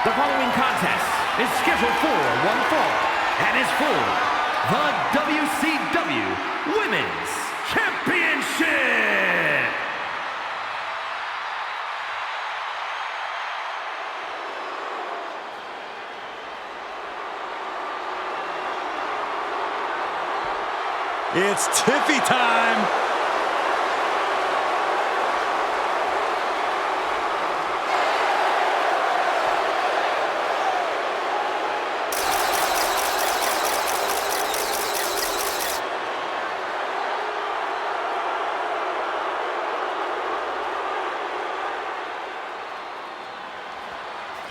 The following contest is scheduled for one fall and is for the WCW Women's Championship. It's Tiffy time.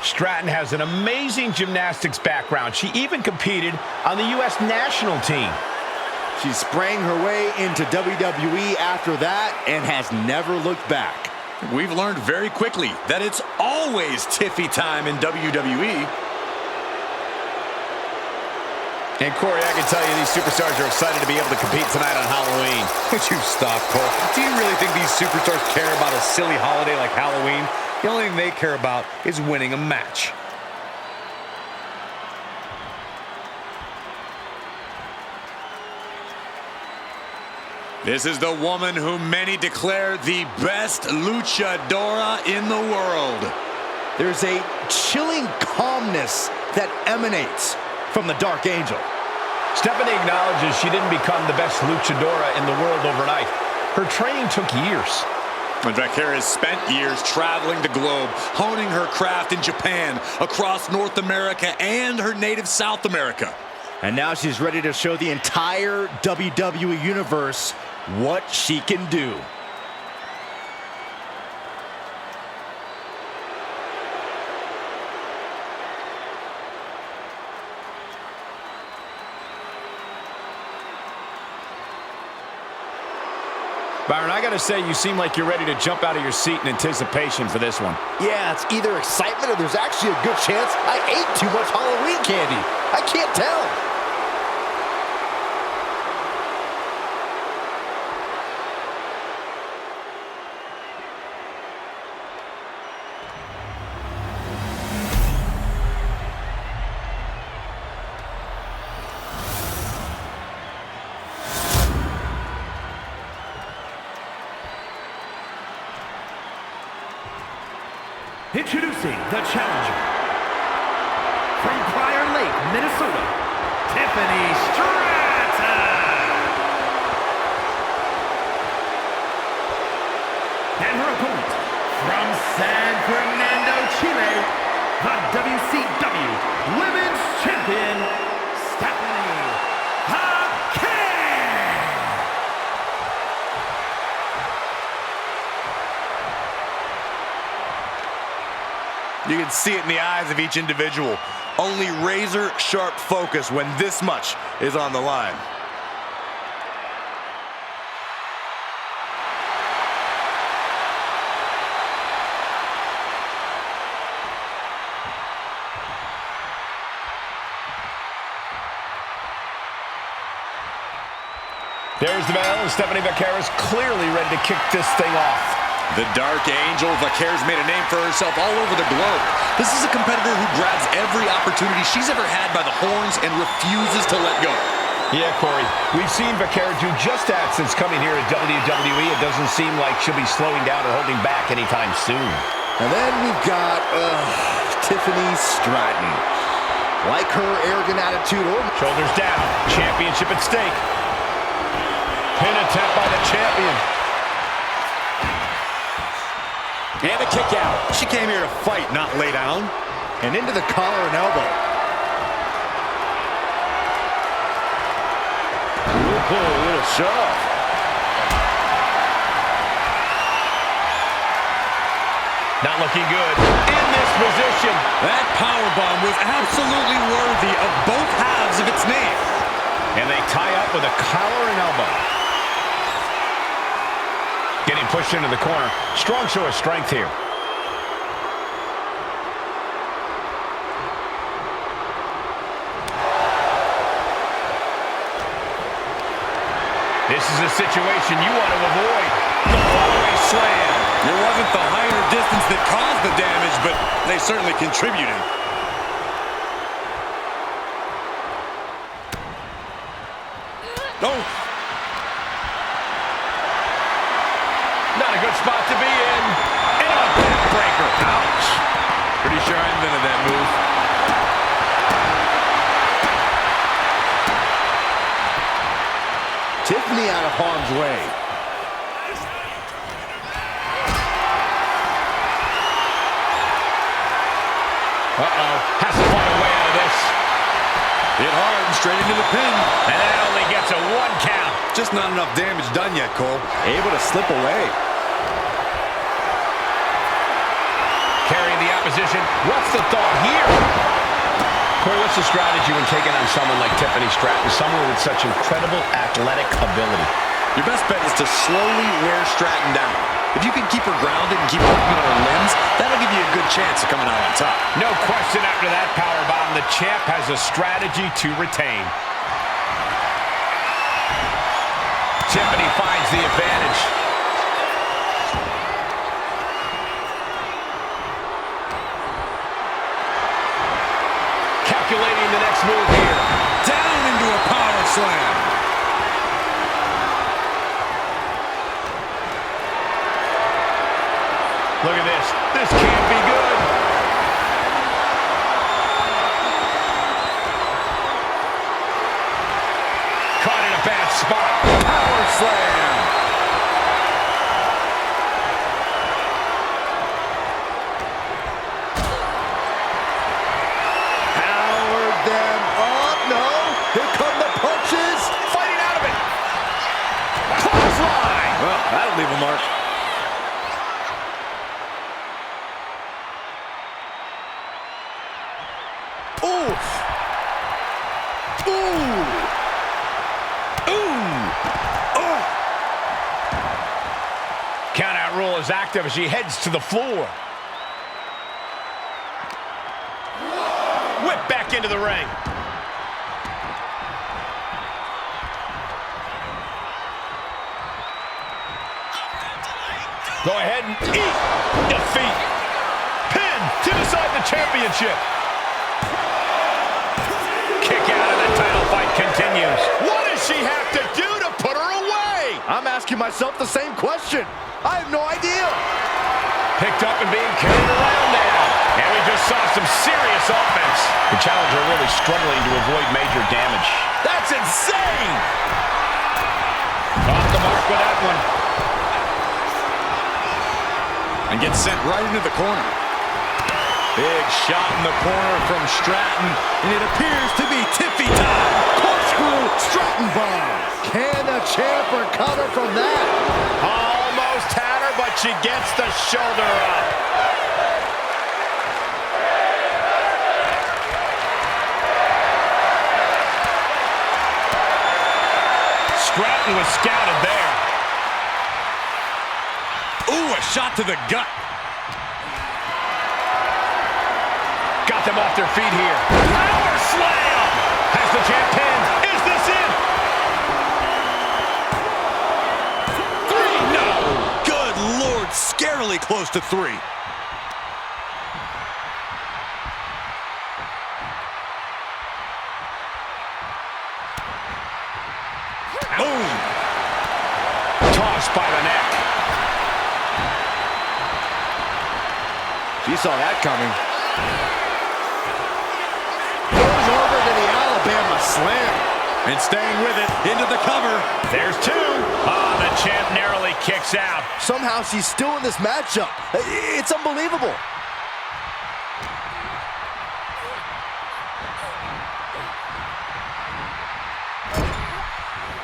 Stratton has an amazing gymnastics background. She even competed on the U.S. national team. She sprang her way into WWE after that and has never looked back. We've learned very quickly that it's always Tiffy time in WWE. And Corey, I can tell you these superstars are excited to be able to compete tonight on Halloween. Would you stop, Cole? Do you really think these superstars care about a silly holiday like Halloween? The only thing they care about is winning a match. This is the woman who many declare the best luchadora in the world. There's a chilling calmness that emanates from the Dark Angel. Stephanie acknowledges she didn't become the best luchadora in the world overnight. Her training took years. And Vaquera has spent years traveling the globe, honing her craft in Japan, across North America, and her native South America. And now she's ready to show the entire WWE Universe what she can do. Byron, I gotta say, you seem like you're ready to jump out of your seat in anticipation for this one. Yeah, it's either excitement or there's actually a good chance I ate too much Halloween candy. I can't tell. Introducing the challenger from Prior Lake, Minnesota, Tiffany Stratton. And her opponent from San Fernando, Chile, the WCW Women's Champion, Stephanie Havoc. You can see it in the eyes of each individual. Only razor-sharp focus when this much is on the line. There's the bell, and Stephanie Vaquera is clearly ready to kick this thing off. The Dark Angel, Vaquera's made a name for herself all over the globe. This is a competitor who grabs every opportunity she's ever had by the horns and refuses to let go. Yeah, Corey, we've seen Vaquera do just that since coming here to WWE. It doesn't seem like she'll be slowing down or holding back anytime soon. And then we've got Tiffany Stratton. Like her arrogant attitude, Shoulders down, championship at stake. Pin attempt by the champion. And a kick out. She came here to fight, not lay down. and into the collar and elbow. Ooh, little shove. Not looking good in this position. That powerbomb was absolutely worthy of both halves of its name. And they tie up with a collar and elbow. Getting pushed into the corner. Strong show of strength here. This is a situation you want to avoid. The following slam. It wasn't the height or distance that caused the damage, but they certainly contributed. Oh! Not a good spot to be in. And a backbreaker. Ouch! Pretty sure I invented that move. Tiffany out of harm's way. Uh-oh. Has to find a way out of this. Hit hard and straight into the pin. And that only gets a 1 count. Just not enough damage done yet, Cole. Able to slip away. Carrying the opposition. What's the thought here? Corey, what's the strategy when taking on someone like Tiffany Stratton, someone with such incredible athletic ability? Your best bet is to slowly wear Stratton down. If you can keep her grounded and keep working on her limbs, that'll give you a good chance of coming out on top. No question after that powerbomb, the champ has a strategy to retain. Tiffany finds the advantage. Calculating the next move here. Down into a power slam. Look at this. This can't be good. Caught in a bad spot. Power slam. Powered them up. No. Here come the punches. Fighting out of it. Clothesline. Well, that'll leave a mark. Oof. Ooh. Ooh. Oh. Countout rule is active as she heads to the floor. Whip back into the ring. Go ahead and eat defeat. Pin to decide the championship. Kick out of the title fight continues. What does she have to do to put her away? I'm asking myself the same question. I have no idea. Picked up and being carried around now. And we just saw some serious offense. The challenger really struggling to avoid major damage. That's insane. Off the mark with that one. And gets sent right into the corner. Big shot in the corner from Stratton, and it appears to be Tiffy time. Corkscrew Stratton bomb. Can the champ recover from that? Almost had her, but she gets the shoulder up. Stratton was scouted there. Ooh, a shot to the gut. Got them off their feet here. Power slam! Has the champ pinned. Is this it? 3, no! Good Lord, scarily close to 3. Boom! Tossed by the neck. She saw that coming. Goes over to the Alabama slam. And staying with it, into the cover. There's 2. Ah, the champ narrowly kicks out. Somehow she's still in this matchup. It's unbelievable.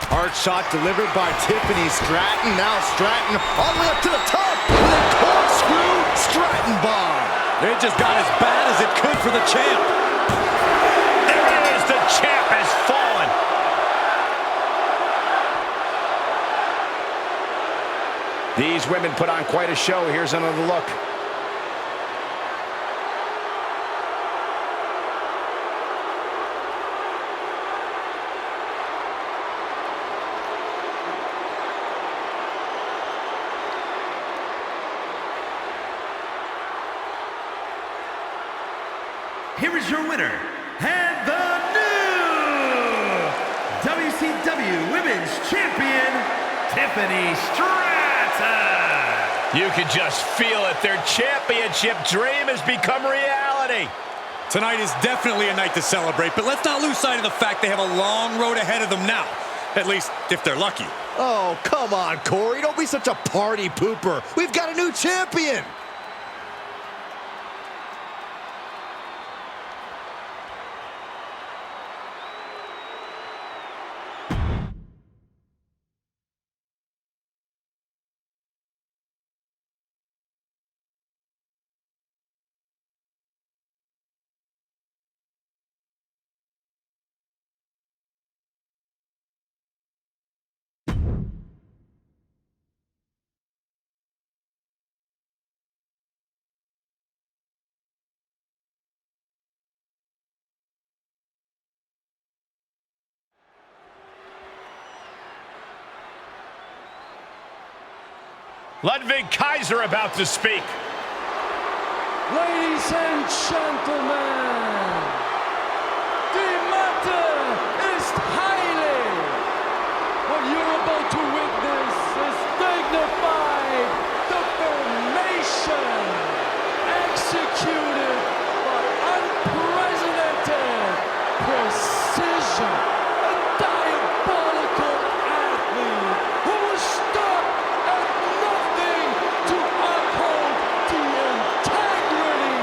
Hard shot delivered by Tiffany Stratton. Now Stratton all the way up to the top with a corkscrew Stratton bomb. It just got as bad as it could for the champ. There it is. The champ has fallen. These women put on quite a show. Here's another look. here is your winner, and the new WCW Women's Champion, Tiffany Stratton. You can just feel it. Their championship dream has become reality. Tonight is definitely a night to celebrate, but let's not lose sight of the fact they have a long road ahead of them now. At least, if they're lucky. Oh, come on, Corey. Don't be such a party pooper. We've got a new champion. Ludwig Kaiser about to speak. Ladies and gentlemen, the matter is highly. What you're about to witness is dignified defamation executed by unprecedented precision. A diabolical athlete who was stuck at nothing to uphold the integrity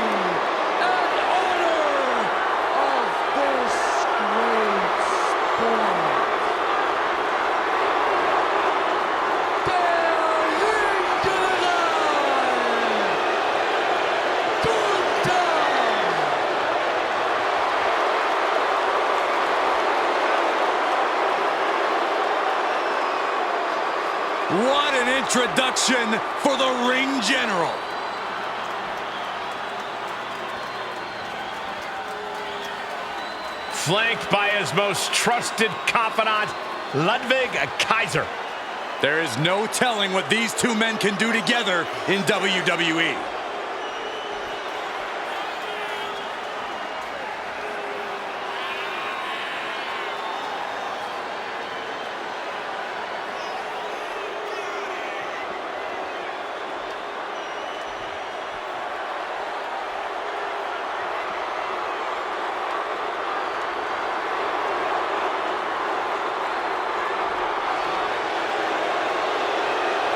and honor of this great sport. What an introduction for the ring general. Flanked by his most trusted confidant, Ludwig Kaiser. There is no telling what these two men can do together in WWE.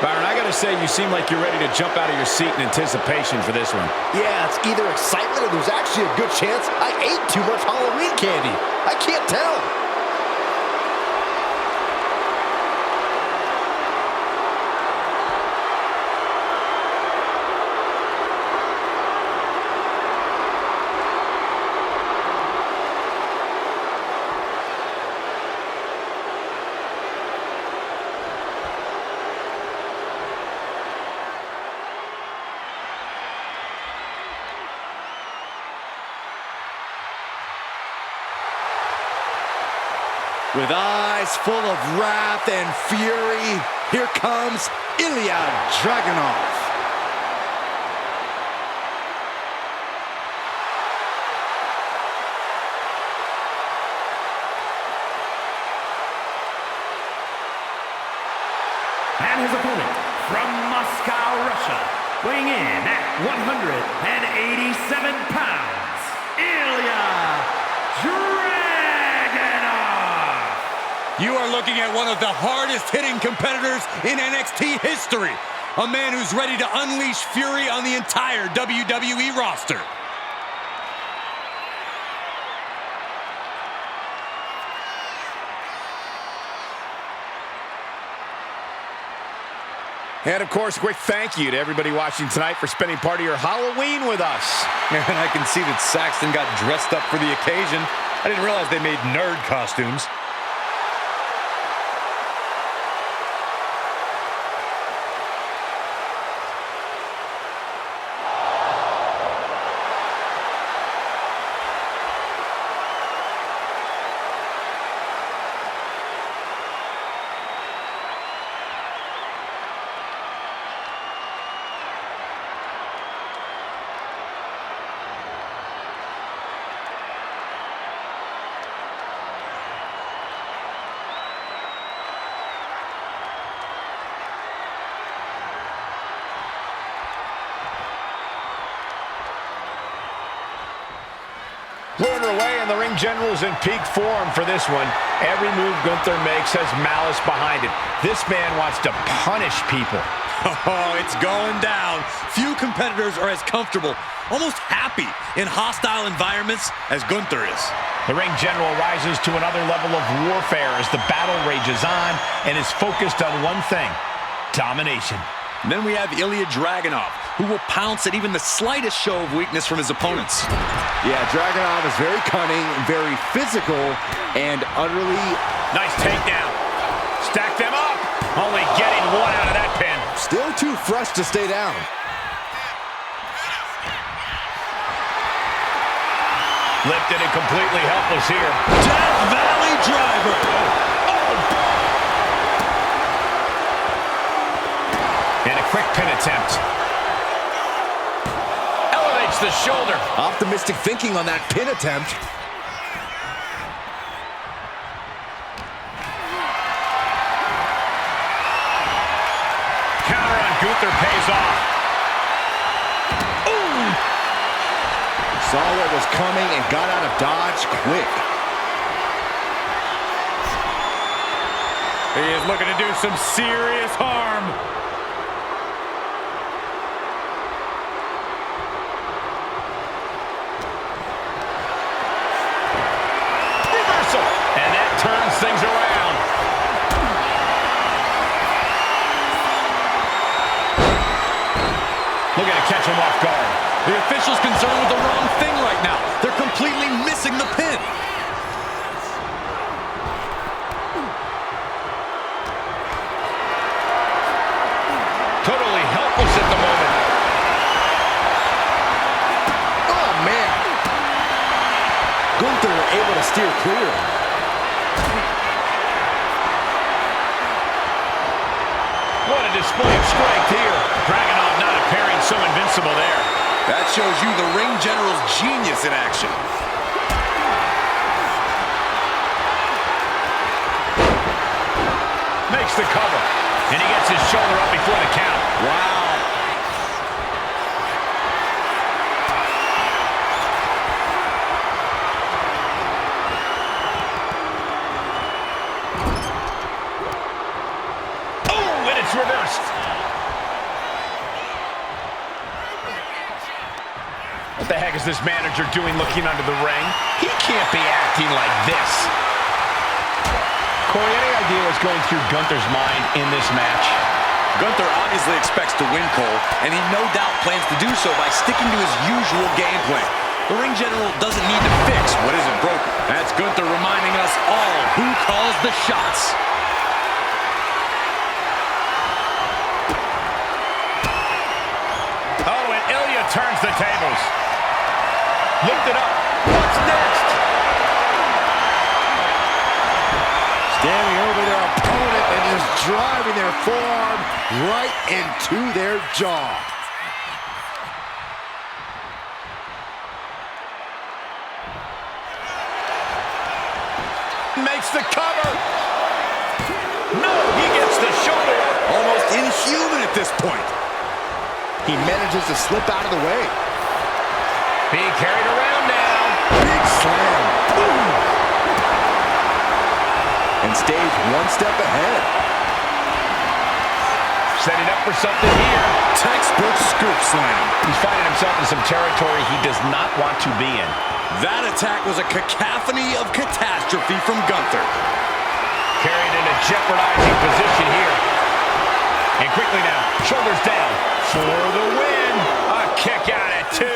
Byron, I gotta say, you seem like you're ready to jump out of your seat in anticipation for this one. Yeah, it's either excitement or there's actually a good chance I ate too much Halloween candy. I can't tell. With eyes full of wrath and fury, here comes Ilya Dragunov. And his opponent from Moscow, Russia, weighing in at 187 pounds, Ilya Dragunov. You are looking at one of the hardest-hitting competitors in NXT history. A man who's ready to unleash fury on the entire WWE roster. And, of course, a quick thank you to everybody watching tonight for spending part of your Halloween with us. And I can see that Saxton got dressed up for the occasion. I didn't realize they made nerd costumes. quarter away, and the ring general's in peak form for this one. Every move Gunther makes has malice behind it. This man wants to punish people. Oh, it's going down. Few competitors are as comfortable, almost happy, in hostile environments as Gunther is. The ring general rises to another level of warfare as the battle rages on and is focused on one thing: domination. And then we have Ilya Dragunov, who will pounce at even the slightest show of weakness from his opponents. Yeah, Dragunov is very cunning, very physical, and utterly... Nice takedown. Stack them up. Only getting one out of that pin. Still too fresh to stay down. Lifted and completely helpless here. Death Valley Driver. And a quick pin attempt. Elevates the shoulder. Optimistic thinking on that pin attempt. Counter on Gunther pays off. Ooh! Saw what was coming and got out of dodge quick. He is looking to do some serious harm. Reversal. And that turns things around. Looking to catch him off guard. The official's concerned with the wrong thing right now. They're completely missing the pin. Totally helpless at the moment. Oh, man. Gunther able to steer clear. What a display of strength here. Dragunov not appearing so invincible there. That shows you the ring general's genius in action. Makes the cover. And he gets his shoulder up before the count. Wow. Oh, and it's reversed. What the heck is this manager doing looking under the ring? He can't be acting like this. Corey, any idea what's going through Gunther's mind in this match? Gunther obviously expects to win, Cole, and he no doubt plans to do so by sticking to his usual game plan. The ring general doesn't need to fix what isn't broken. That's Gunther reminding us all who calls the shots. Oh, and Ilya turns the tables. Lift it up. What's next? Standing over their opponent and just driving their forearm right into their jaw. Makes the cover. No, he gets the shoulder up. Almost inhuman at this point. He manages to slip out of the way. Being carried around now. Big slam. Boom. And stays one step ahead. Setting up for something here. Textbook scoop slam. He's finding himself in some territory he does not want to be in. That attack was a cacophony of catastrophe from Gunther. Carried in a jeopardizing position here. And quickly now, shoulders down for the win. A kick out at 2.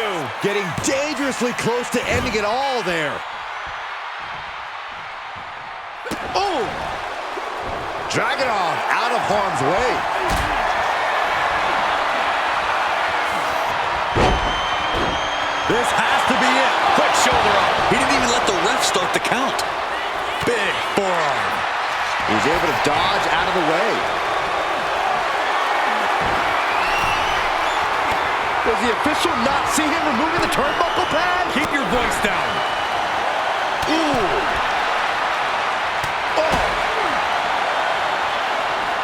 Getting dangerously close to ending it all there. Oh! Dragunov out of harm's way. This has to be it. Quick shoulder up. He didn't even let the ref start the count. Big forearm. He's able to dodge out of the way. Does the official not see him removing the turnbuckle pad? Keep your voice down. Ooh. Oh.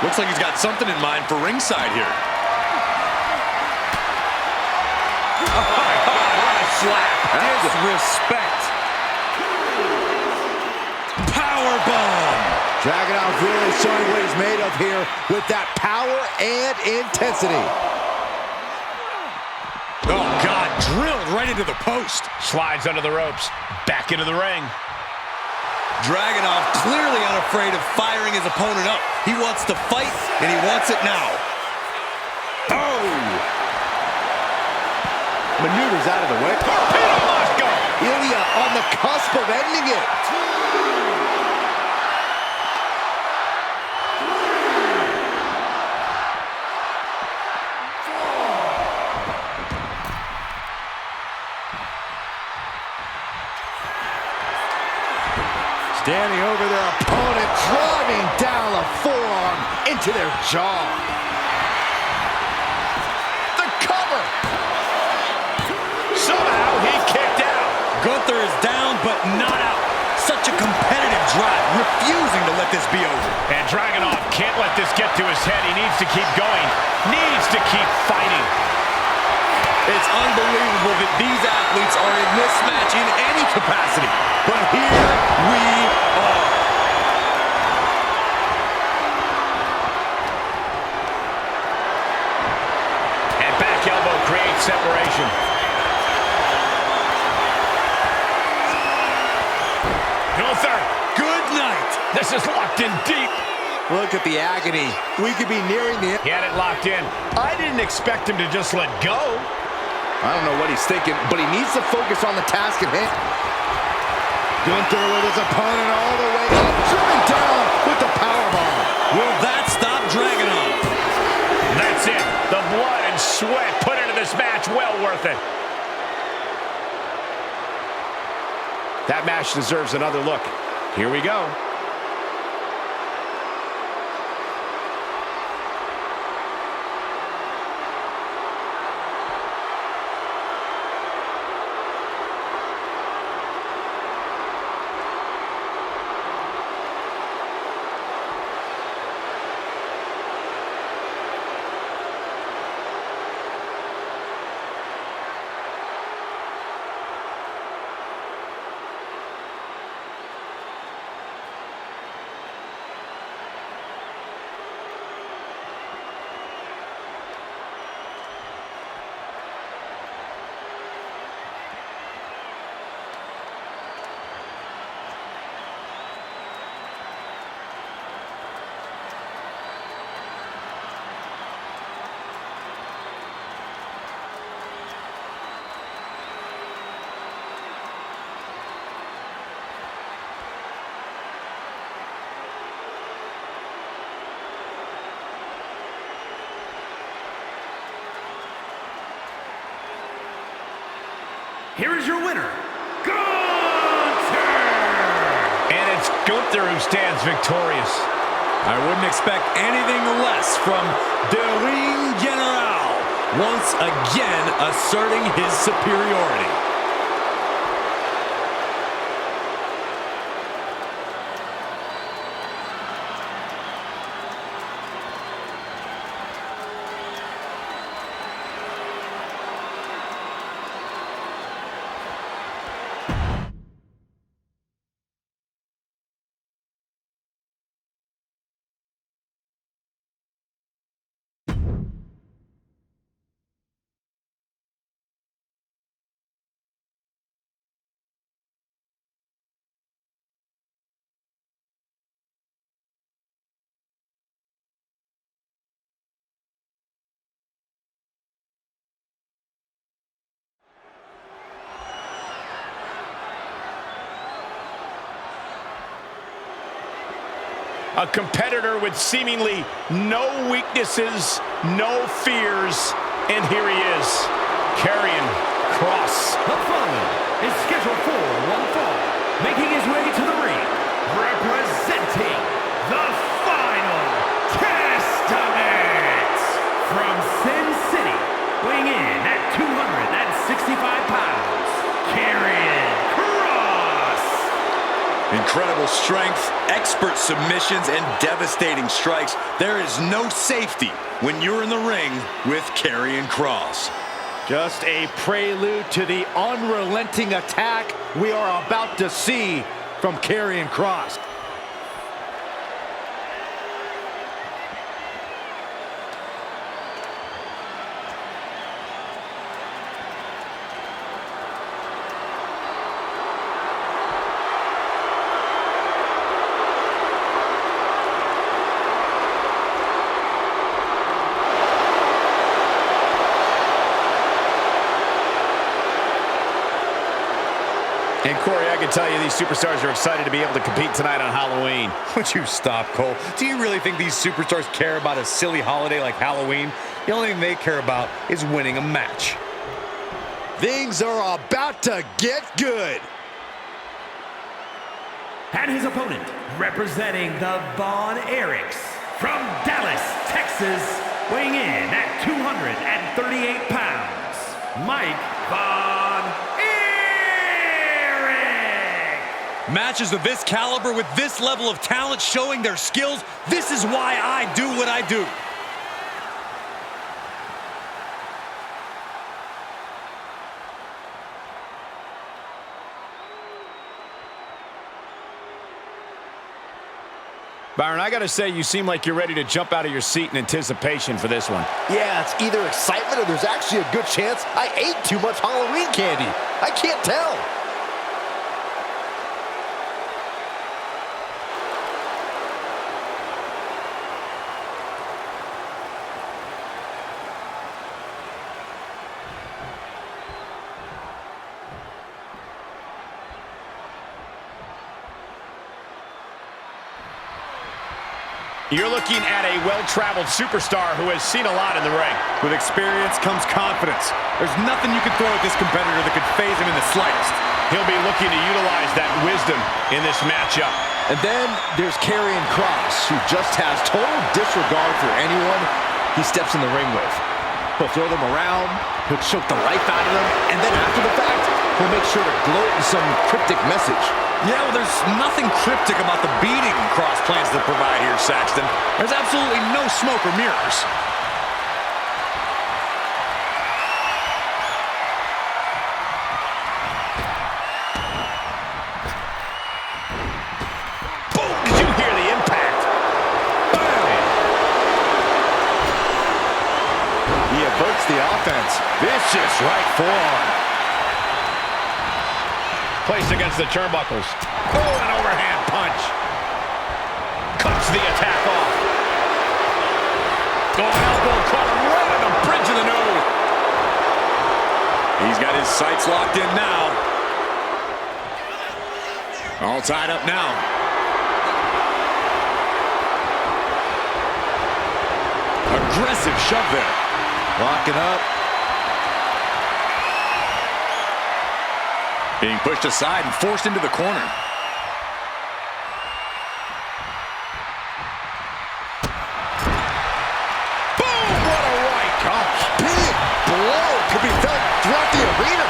Looks like he's got something in mind for ringside here. Oh, my God, what a slap. Disrespect. power bomb. Dragunov really showing what he's made of here with that power and intensity. Oh, God, drilled right into the post. Slides under the ropes. Back into the ring. Dragunov clearly unafraid of firing his opponent up. He wants to fight, and he wants it now. Oh! Maneuvers out of the way. Torpedo Moscow! Ilya on the cusp of ending it. Standing over their opponent, driving down a forearm into their jaw. The cover! Somehow he kicked out. Gunther is down, but not out. Such a competitive drive, refusing to let this be over. And Dragunov can't let this get to his head. He needs to keep going. Needs to keep fighting. It's unbelievable that these athletes are in this match in any capacity. But here we are. And back elbow creates separation. Gunther. Good night. This is locked in deep. Look at the agony. We could be nearing the end. He had it locked in. I didn't expect him to just let go. I don't know what he's thinking, but he needs to focus on the task at hand. Gunther with his opponent all the way up, driven down with the powerbomb. Will that stop Dragunov? That's it. The blood and sweat put into this match, well worth it. That match deserves another look. Here we go. Here is your winner, Gunther! And it's Gunther who stands victorious. I wouldn't expect anything less from the Ring General, once again asserting his superiority. A competitor with seemingly no weaknesses, no fears, and here he is, Karrion Kross. The following is scheduled for one fall, making his way to the ring, representing the Final Testament from Sin City, weighing in at 265 pounds, Karrion Kross. Incredible strength, expert submissions, and devastating strikes. There is no safety when you're in the ring with Karrion Kross. Just a prelude to the unrelenting attack we are about to see from Karrion Kross. And Corey, I can tell you these superstars are excited to be able to compete tonight on Halloween. Would you stop, Cole? Do you really think these superstars care about a silly holiday like Halloween? The only thing they care about is winning a match. Things are about to get good. And his opponent, representing the Von Erichs, from Dallas, Texas, weighing in at 238 pounds, Mike Von Erich! Matches of this caliber with this level of talent showing their skills, this is why I do what I do. Byron, I gotta say, you seem like you're ready to jump out of your seat in anticipation for this one. Yeah, it's either excitement or there's actually a good chance I ate too much Halloween candy. I can't tell. You're looking at a well-traveled superstar who has seen a lot in the ring. With experience comes confidence. There's nothing you can throw at this competitor that could faze him in the slightest. He'll be looking to utilize that wisdom in this matchup. And then there's Karrion Kross, who just has total disregard for anyone he steps in the ring with. He'll throw them around, he'll choke the life out of them, and then after the fact, he'll make sure to gloat in some cryptic message. Yeah, well, there's nothing cryptic about the beating Kross plans to provide here, Saxton. There's absolutely no smoke or mirrors. Boom! Did you hear the impact? Bam! He averts the offense. Vicious right forearm. Placed against the turnbuckles. Oh, an overhand punch. Cuts the attack off. Oh, elbow caught him right on the bridge of the nose. He's got his sights locked in now. All tied up now. Aggressive shove there. Locking up. Being pushed aside and forced into the corner. Boom! What a right. Big blow could be felt throughout the arena.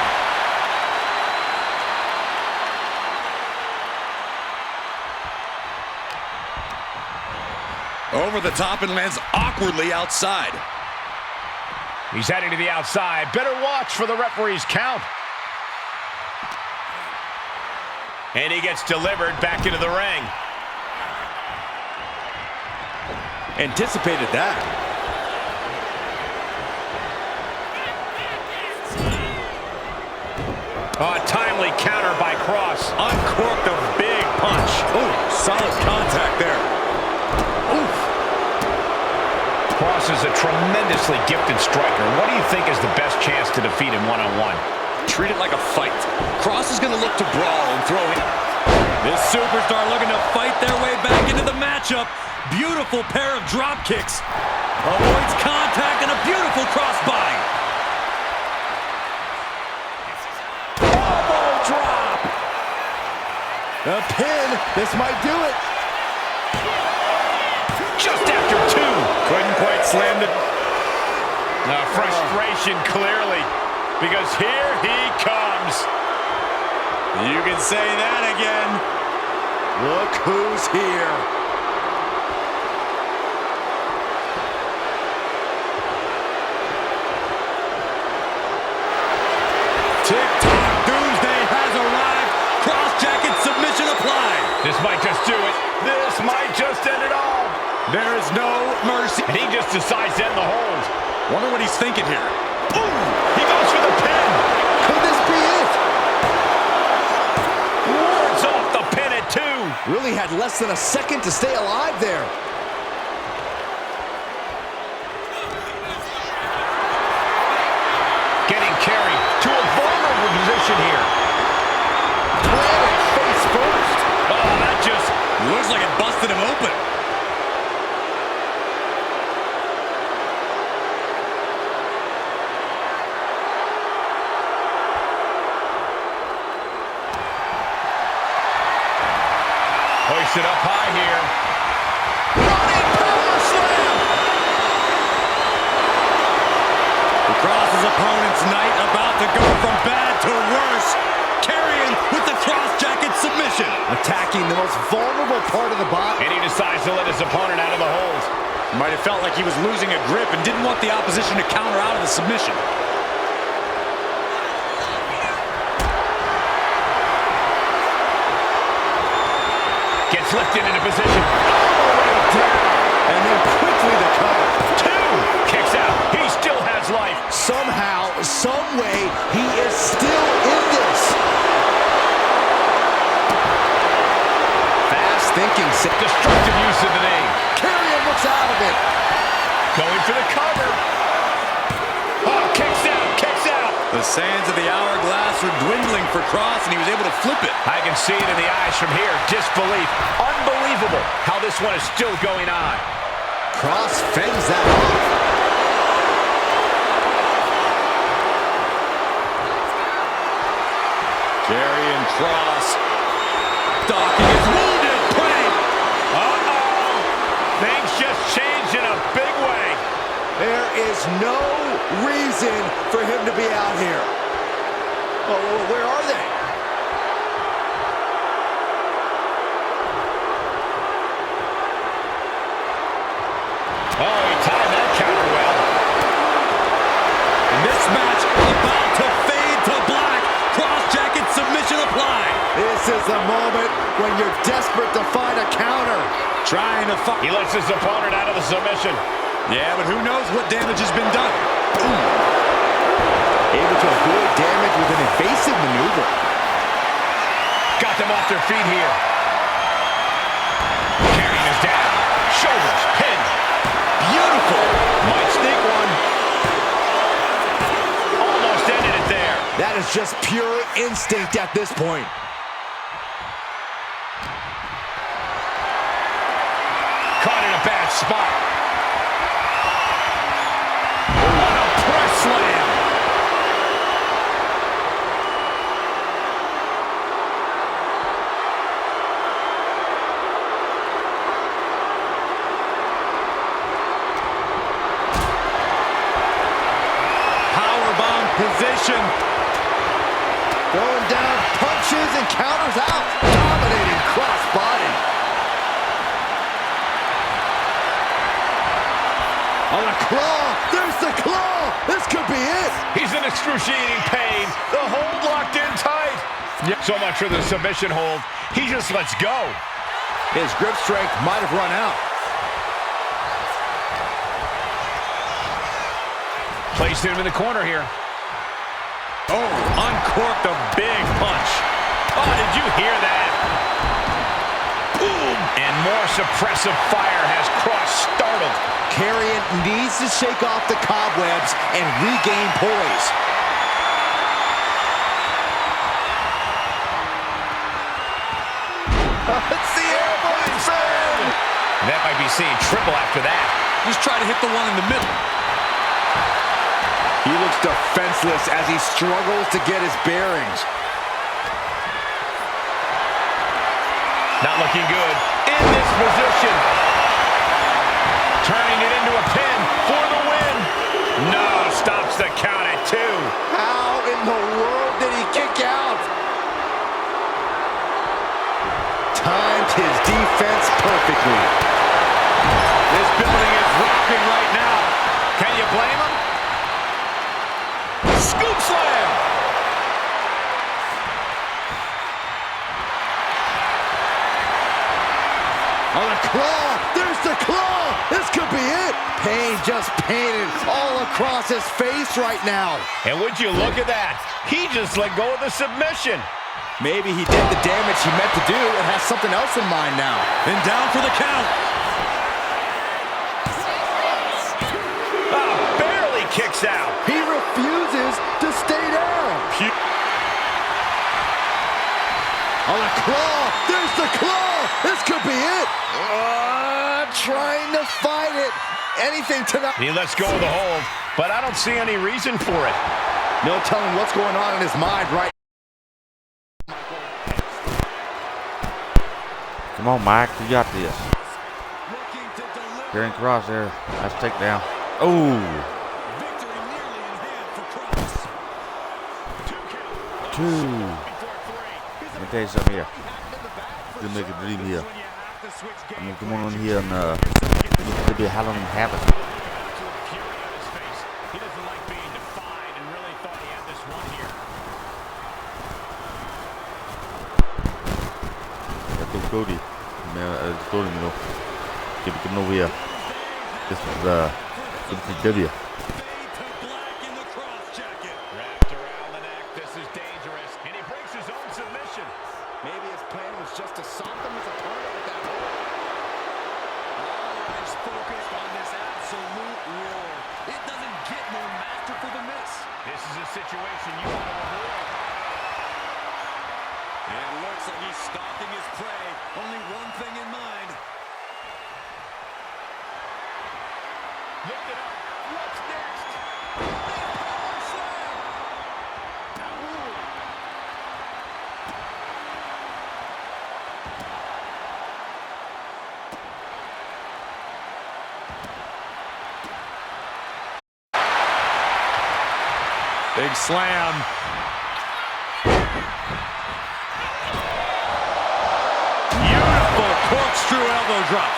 Over the top and lands awkwardly outside. He's heading to the outside. Better watch for the referee's count. And he gets delivered back into the ring. Anticipated that. A timely counter by Kross. Uncorked a big punch. Oh, solid contact there. Oof. Kross is a tremendously gifted striker. What do you think is the best chance to defeat him one-on-one? Treat it like a fight. Kross is going to look to brawl and throw him. This superstar looking to fight their way back into the matchup. Beautiful pair of drop kicks. Avoids contact and a beautiful crossbody. Elbow drop. A pin. This might do it. Just after two. Couldn't quite slam the... Frustration clearly, because here he comes. You can say that again. Look who's here. Tick-tock doomsday has arrived. Cross-jacket submission applied. This might just do it. This might just end it all. There is no mercy. And he just decides to end the hold. Wonder what he's thinking here. Boom! He goes for the pin. Could this be it? Wards off the pin at two. Really had less than a second to stay alive there. Getting carried to a vulnerable position here. busted him open. Hoisted up high here. Running power slam. The Cross's opponent's night about to go from bad to worse. Carrying with the cross jacket submission. Attacking the most vulnerable part of the body. And he decides to let his opponent out of the hold. Might have felt like he was losing a grip and didn't want the opposition to counter out of the submission. Gets lifted into position. And then quickly the cover. Two. Kicks out. He still has life. Somehow, some way, he is still in this. Fast thinking. Destructive use of the name. Carrion looks out of it. Going for the cover. Oh, kicks out. Kicks out. The sands of the hourglass are dwindling for Cross, and he was able to flip it. I can see it in the eyes from here. Disbelief. Unbelievable how this one is still going on. Cross fends that off. Karrion Kross. Docking is wounded. Plank. Uh-oh. Things just changed in a big way. There is no reason for him to be out here. Oh, where are they? Oh, he timed that counter well. And this match about to fade to black. Cross jacket submission applied. This is the moment when you're desperate to find a counter. Trying to fight. He lets his opponent out of the submission. Yeah, but who knows what damage has been done. Ooh. Able to avoid damage with an evasive maneuver. Got them off their feet here. Carrying is down. Shoulders, pin. Beautiful. Might sneak one. Almost ended it there. That is just pure instinct at this point. Caught in a bad spot. What a press slam. Powerbomb position. Throwing down punches and counters out. Dominating crossbody. On a claw. There's the claw. This could be it. He's in excruciating pain. The hold locked in tight. So much for the submission hold. He just lets go. His grip strength might have run out. Placed him in the corner here. Oh, uncorked a big punch. Oh, did you hear that? Boom! And more suppressive fire has Cross startled. Carrion needs to shake off the cobwebs and regain poise. It's the airborne slam! That might be seeing triple after that. Just try to hit the one in the middle. He looks defenseless as he struggles to get his bearings. Not looking good. In this position. Turning it into a pin for the win. No, stops the count at 2. How in the world did he kick out? Timed his defense perfectly. This building is rocking right now. Can you blame him? Scoop slam! On a claw! There's the claw! This could be it! Pain just painted all across his face right now. And would you look at that? He just let go of the submission. Maybe he did the damage he meant to do and has something else in mind now. And down for the count. Barely kicks out. He refuses to stay down. On a claw! There's the claw! this could be it. Trying to fight it. Anything tonight. He lets go of the hold, but I don't see any reason for it. No telling what's going on in his mind right. Come on, Mike, you got this. Carrying Cross there. Nice takedown. Oh. Two. Let me tell you something here. Gonna make a dream here. I'm gonna come on here and look to be Halloween Havoc. Cody, man, I just told him, you know, keep it coming over here. This is WCW. Wrapped around the neck, this is dangerous, and he breaks his own submission. Maybe his plan was just to soften his opponent with that hold. All eyes focused on this absolute roar. It doesn't get more masterful than this. This is a situation you want to avoid. And looks like he's stalking his prey. Only one thing in mind. Lift it up. What's next? Big slam. Beautiful corkscrew elbow drop.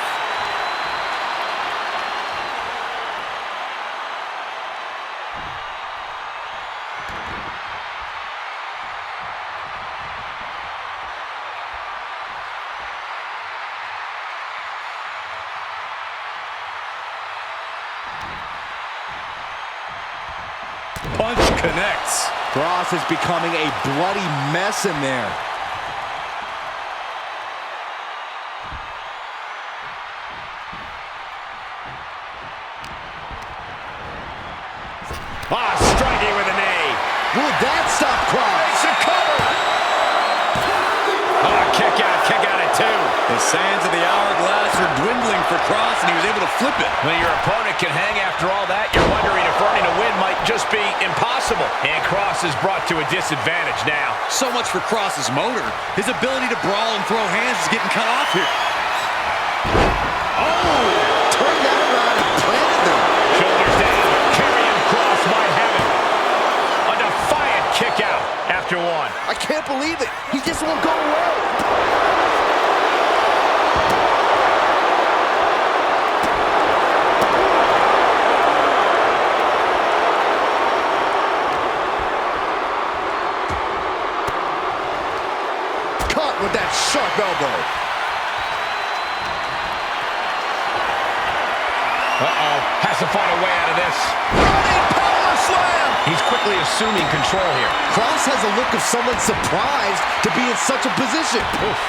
Punch connects. Cross is becoming a bloody mess in there. Striking with a knee. Will that stop Cross? Makes a cover. Kick out at two. The sands of the hourglass are dwindling for Cross, and he was able to flip it. When your opponent can hang after all that, you're wondering if earning a win might just be impossible. And Cross is brought to a disadvantage now. So much for Cross's motor. His ability to brawl and throw hands is getting cut off here. Oh! Turn that around and planted them. Shoulders down. Carrying Cross might have it. A defiant kick out after one. I can't believe it. He just won't go away. Caught with that sharp elbow. Has to find a way out of this. Running power slam. He's quickly assuming control here. Cross has a look of someone surprised to be in such a position. Oof.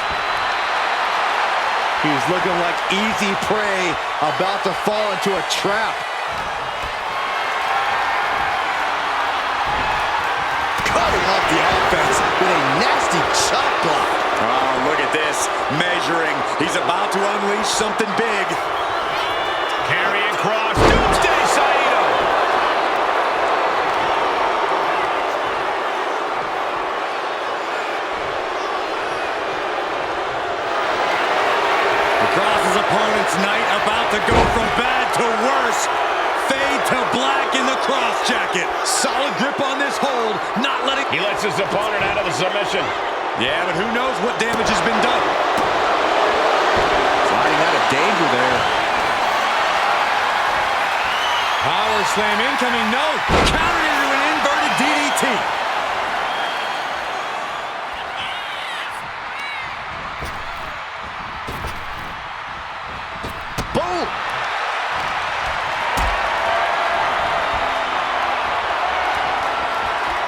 He's looking like easy prey about to fall into a trap. Cutting off the offense with a nasty chop block. Oh, look at this. Measuring. He's about to unleash something big. Carrying Cross. Doomsday Saito. Cross's opponent's night about to go from bad to worse. Fade to black in the Cross jacket. Solid grip on this hold, not letting... He lets his opponent out of the submission. Yeah, but who knows what damage has been done. Sliding out of danger there. Power slam incoming, no. Countered into an inverted DDT. Boom!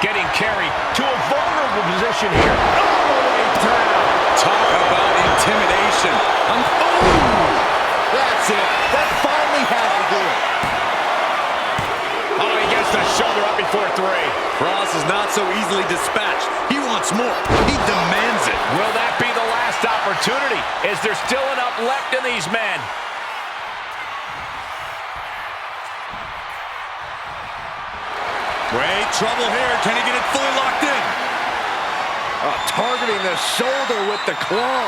Getting carried to a vulnerable position here. All the way down. Talk about intimidation. That's it. That finally has to do it. Oh, he gets the shoulder up before three. Cross is not so easily dispatched. He wants more. He demands it. Will that be the last opportunity? Is there still enough left in these men? Great trouble here. Can he get it fully locked in? Targeting the shoulder with the claw.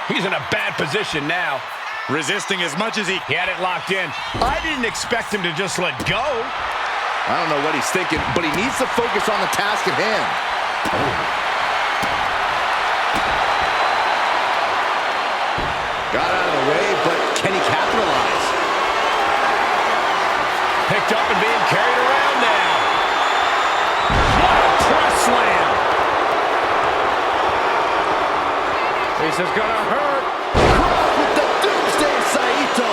He's in a bad position now. Resisting as much as he He had it locked in. I didn't expect him to just let go. I don't know what he's thinking, but he needs to focus on the task at hand. Got out of the way, but can he capitalize? Picked up and being carried around now. What a press slam. This is gonna hurt. Cross with the Doomsday Saito.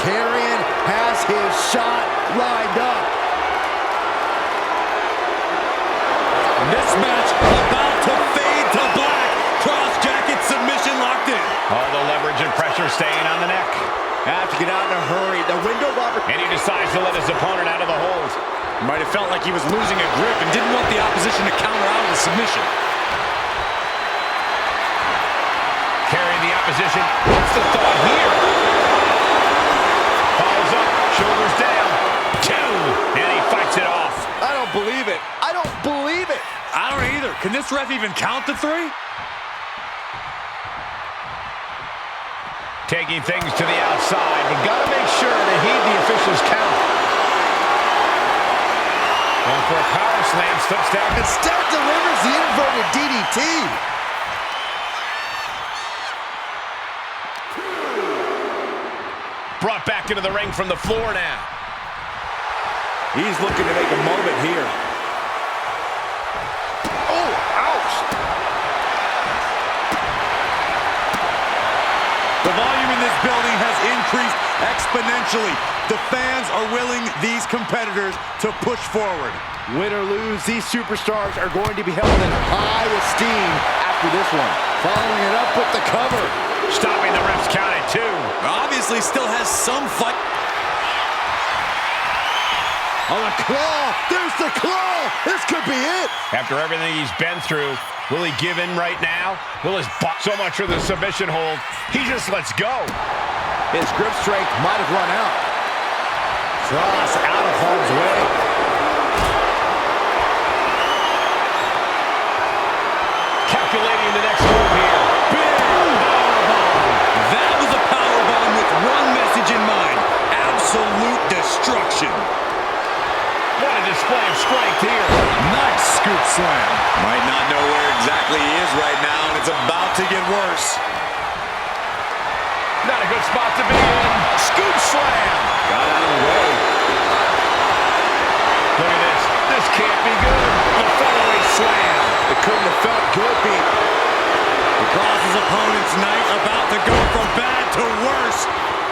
Karrion has his shot lined up. This match about to fade to black. Cross jacket submission locked in. All the leverage and pressure staying on the neck. Have to get out in a hurry. The window of opportunity. And he decides to let his opponent out of the hold. Might have felt like he was losing a grip and didn't want the opposition to counter out of the submission. Carrying the opposition. What's the thought here? Follows up. Shoulders down. 2. And he fights it off. I don't believe it. I don't believe it. I don't either. Can this ref even count to 3? Taking things to the outside, but got to make sure to heed the official's count. Going for a power slam, slips down. Instead delivers the inverted DDT. Brought back into the ring from the floor now. He's looking to make a moment here. Oh, ouch. The volume in this building has increased exponentially. The fans are willing these competitors to push forward. Win or lose, these superstars are going to be held in high esteem after this one. Following it up with the cover. Stopping the ref's count at 2. Obviously still has some fight. On the claw. There's the claw. This could be it. After everything he's been through, will he give in right now? Will his so much for the submission hold? He just lets go. His grip strength might have run out. Cross out of harm's way. Calculating the next move here. Big powerbomb. That was a powerbomb with one message in mind. Absolute destruction. What a display of strength here. Nice scoop slam. Might not know where exactly he is right now, and it's about to get worse. Not a good spot to be in. Scoop slam. Got out of the way. Look at this. This can't be good. The following slam. It couldn't have felt good, Pete. Across his opponent's night, about to go from bad to worse.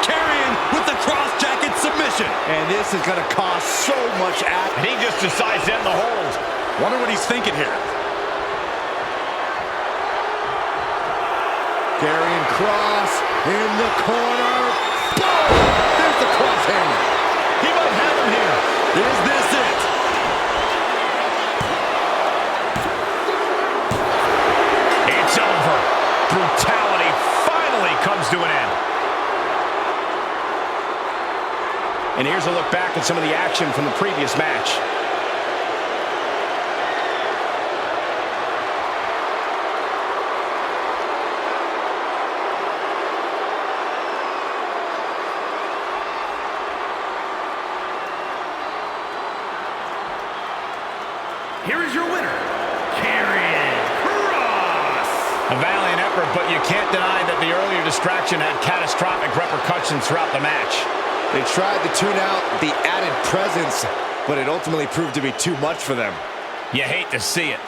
Karrion with the cross jacket submission. And this is going to cost so much act. And he just decides to end the hold. Wonder what he's thinking here. Karrion cross in the corner. Boom! There's the cross hammer. He might have him here. Is this it? It's over. Brutality finally comes to an end. And here's a look back at some of the action from the previous match. Here is your winner, Karrion Kross. A valiant effort, but you can't deny that the earlier distraction had catastrophic repercussions throughout the match. They tried to tune out the added presence, but it ultimately proved to be too much for them. You hate to see it.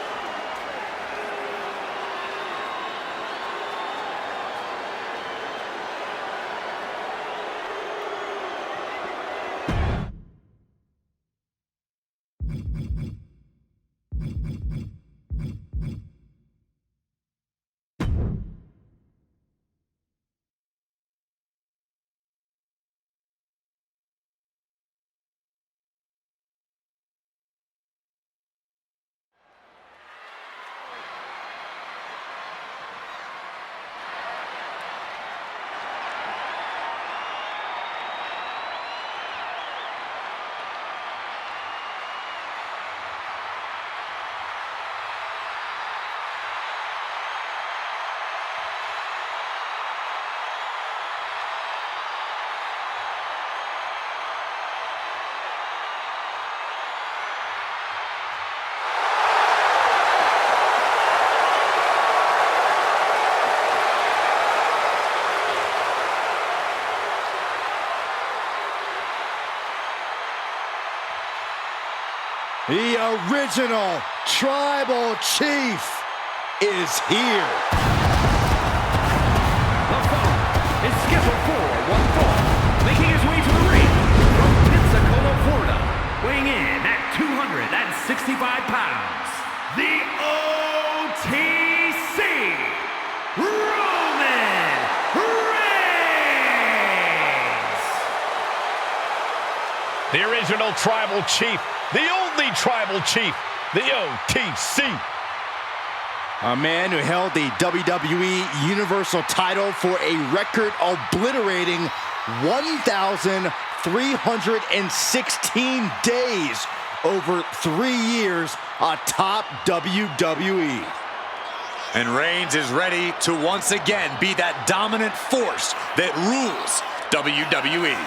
The original Tribal Chief is here. The following is scheduled for one fall, making his way to the ring from Pensacola, Florida, weighing in at 265 pounds, the OTC, Roman Reigns! The original Tribal Chief, the only Tribal Chief, the OTC. A man who held the WWE Universal title for a record-obliterating 1,316 days over 3 years atop WWE. And Reigns is ready to once again be that dominant force that rules WWE.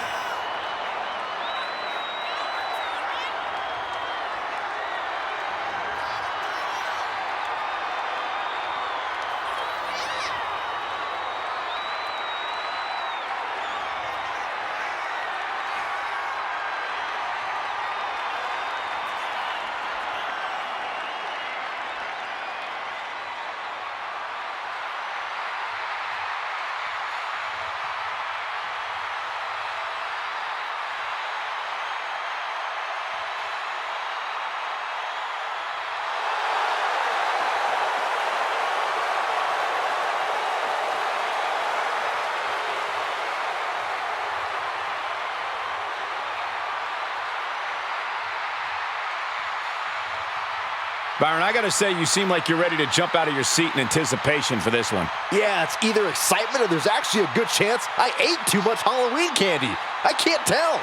Byron, I gotta say, you seem like you're ready to jump out of your seat in anticipation for this one. Yeah, it's either excitement or there's actually a good chance I ate too much Halloween candy. I can't tell.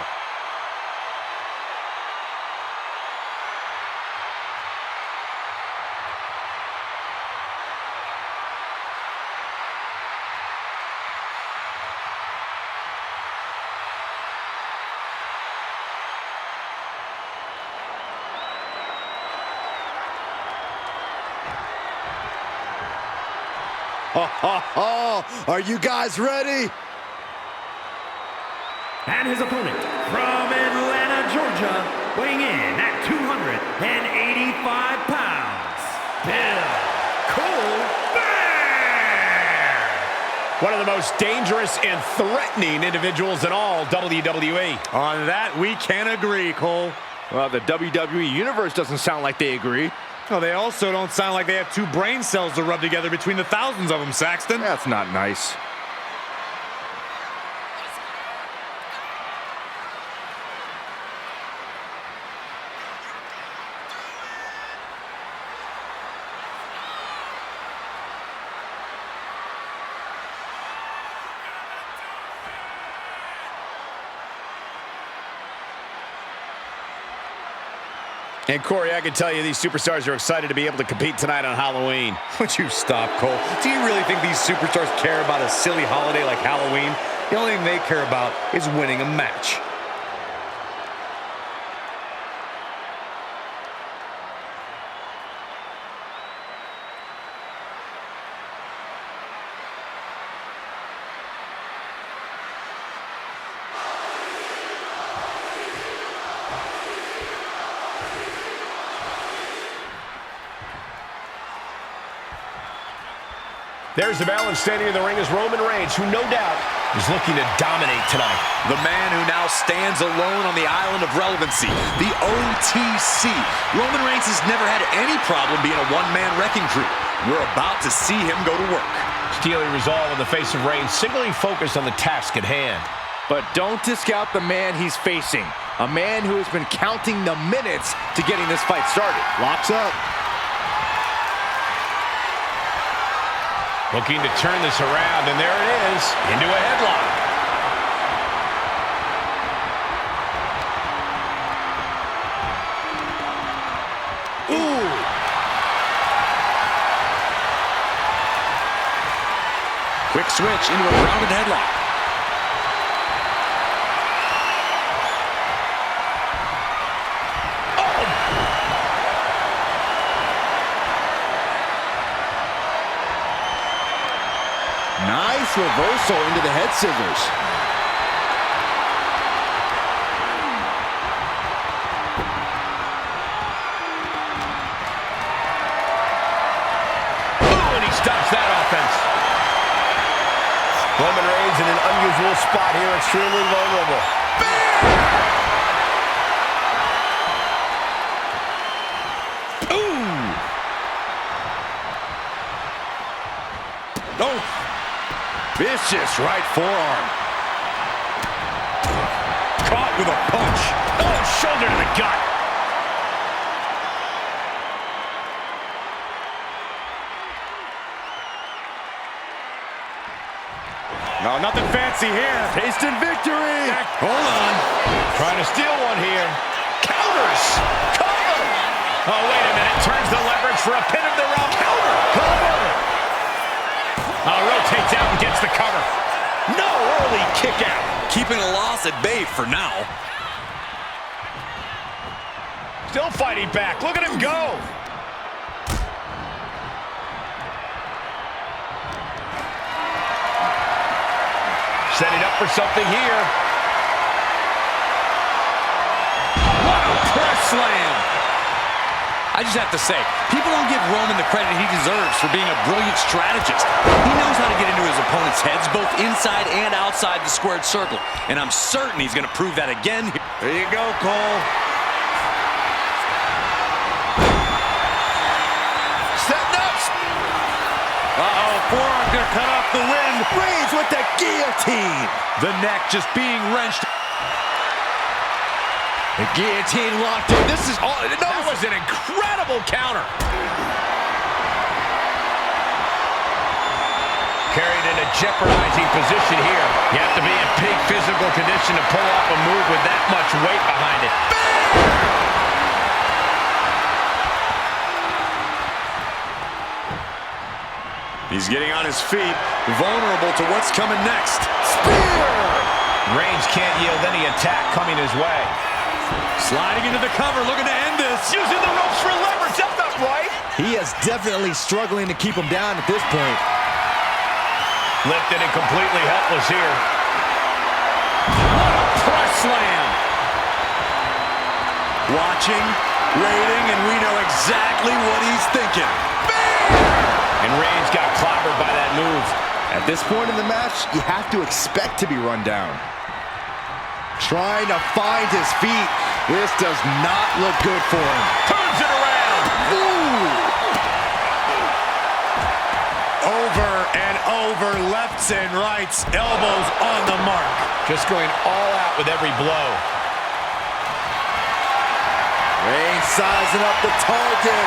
Are you guys ready? And his opponent from Atlanta, Georgia, weighing in at 285 pounds, Bill Colbert! One of the most dangerous and threatening individuals in all WWE. On that, we can agree, Cole. Well, the WWE Universe doesn't sound like they agree. Well, they also don't sound like they have two brain cells to rub together between the thousands of them, Saxton. That's not nice. And Corey, I can tell you these superstars are excited to be able to compete tonight on Halloween. Would you stop, Cole? Do you really think these superstars care about a silly holiday like Halloween? The only thing they care about is winning a match. There's the bell, and standing in the ring is Roman Reigns, who no doubt is looking to dominate tonight. The man who now stands alone on the island of relevancy, the OTC. Roman Reigns has never had any problem being a one-man wrecking crew. We're about to see him go to work. Steely resolve in the face of Reigns, singly focused on the task at hand. But don't discount the man he's facing. A man who has been counting the minutes to getting this fight started. Locks up. Looking to turn this around, and there it is, into a headlock. Ooh. Quick switch into a grounded headlock. Nice reversal into the head scissors. stops that offense. Roman Reigns in an unusual spot here, extremely vulnerable. Ooh! Oh! Vicious right forearm. Caught with a punch. Oh, shoulder to the gut. No, nothing fancy here. Tasting victory. Hold on. Trying to steal one here. Counters. Cover. Oh, wait a minute. Turns the leverage for a pin of their own. Counter. Cover. Rotates out and gets the cover. No early kick out. Keeping a loss at bay for now. Still fighting back. Look at him go. Setting up for something here. What a press slam. I just have to say, people don't give Roman the credit he deserves for being a brilliant strategist. He knows how to get into his opponent's heads, both inside and outside the squared circle. And I'm certain he's going to prove that again. There you go, Cole. Setting up. Uh-oh, forearm gonna cut off the wind. Reigns with the guillotine. The neck just being wrenched. The guillotine locked in. This is all. No, That was an incredible counter. Carried in a jeopardizing position here. You have to be in peak physical condition to pull off a move with that much weight behind it. he's getting on his feet, vulnerable to what's coming next. Spear! Reigns can't yield any attack coming his way. Sliding into the cover, looking to end this. Using the ropes for leverage. That's not right. He is definitely struggling to keep him down at this point. Lifted and completely helpless here. What a press slam! Watching, waiting, and we know exactly what he's thinking. And Reigns got clobbered by that move. At this point in the match, you have to expect to be run down. Trying to find his feet. This does not look good for him. Turns it around. Ooh. Over and over, lefts and rights, elbows on the mark. Just going all out with every blow. Reigns sizing up the target.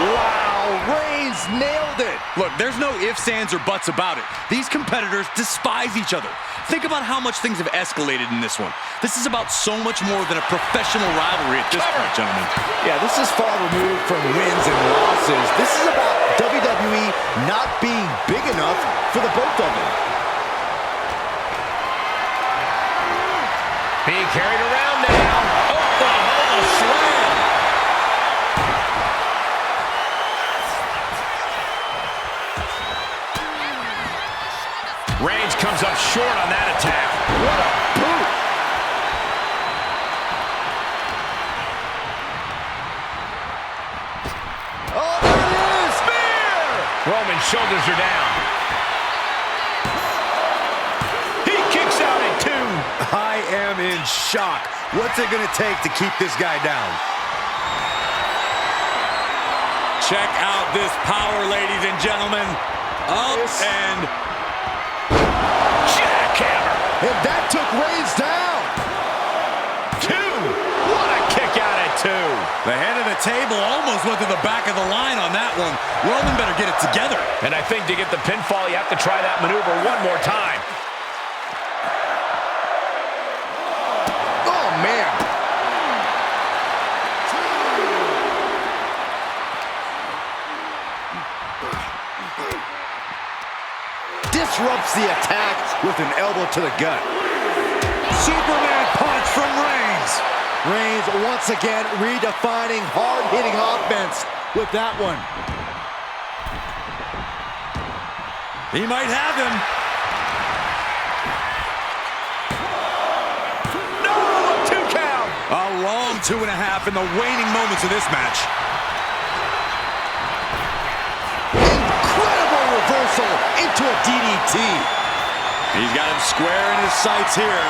Wow, Reigns nailed it. Look, there's no ifs, ands, or buts about it. These competitors despise each other. Think about how much things have escalated in this one. This is about so much more than a professional rivalry at this point, gentlemen. Yeah, this is far removed from wins and losses. This is about WWE not being big enough for the both of them. Being carried around now. Oklahoma slam. Reigns comes up short on that attack. What a boot. Oh, there it is! Spear! Roman's shoulders are down. He kicks out at 2. I am in shock. What's it going to take to keep this guy down? Check out this power, ladies and gentlemen. Up and jackhammer. And that took Reigns down. 2. What a kick out at 2. the head of the table almost went to the back of the line on that one. Roman better get it together. And I think to get the pinfall, you have to try that maneuver one more time. Oh, man. Disrupts the attack with an elbow to the gut. Superman punch from Reigns. Reigns once again redefining hard-hitting offense with that one. He might have him. No, 2 count. A long 2.5 in the waning moments of this match. DDT. He's got him square in his sights here.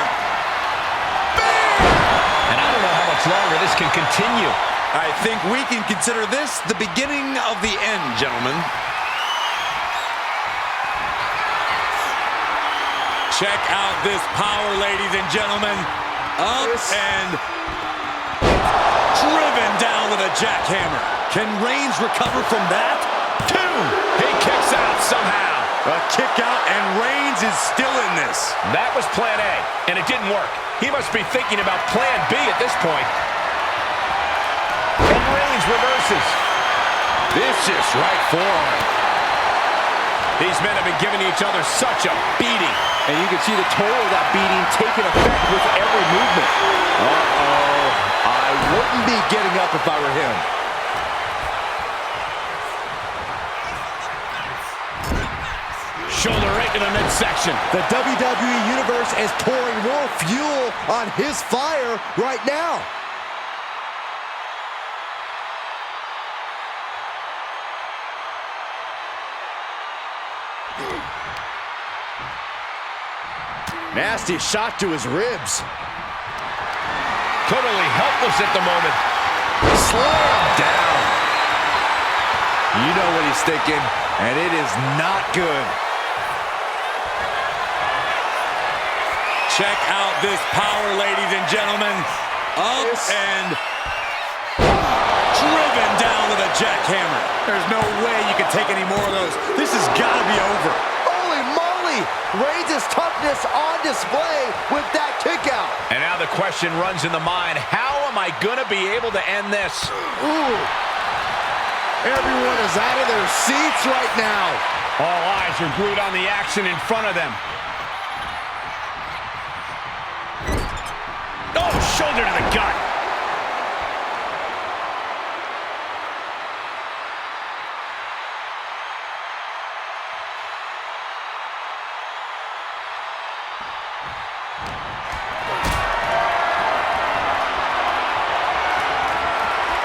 And I don't know how much longer this can continue. I think we can consider this the beginning of the end, gentlemen. Check out this power, ladies and gentlemen. Up and driven down with a jackhammer. Can Reigns recover from that? 2. He kicks out somehow. A kick out, and Reigns is still in this. That was plan A, and it didn't work. He must be thinking about plan B at this point. And Reigns reverses. Vicious right forearm. These men have been giving each other such a beating. And you can see the toll of that beating taking effect with every movement. Uh-oh. I wouldn't be getting up if I were him. Shoulder right to the midsection. The WWE Universe is pouring more fuel on his fire right now. Nasty shot to his ribs. Totally helpless at the moment. Slam down. You know what he's thinking, and it is not good. Check out this power, ladies and gentlemen. Up and driven down with a jackhammer. There's no way you can take any more of those. This has got to be over. Holy moly! Reigns' toughness on display with that kick out. And now the question runs in the mind, how am I going to be able to end this? Ooh. Everyone is out of their seats right now. All eyes are glued on the action in front of them. Oh, shoulder to the gut.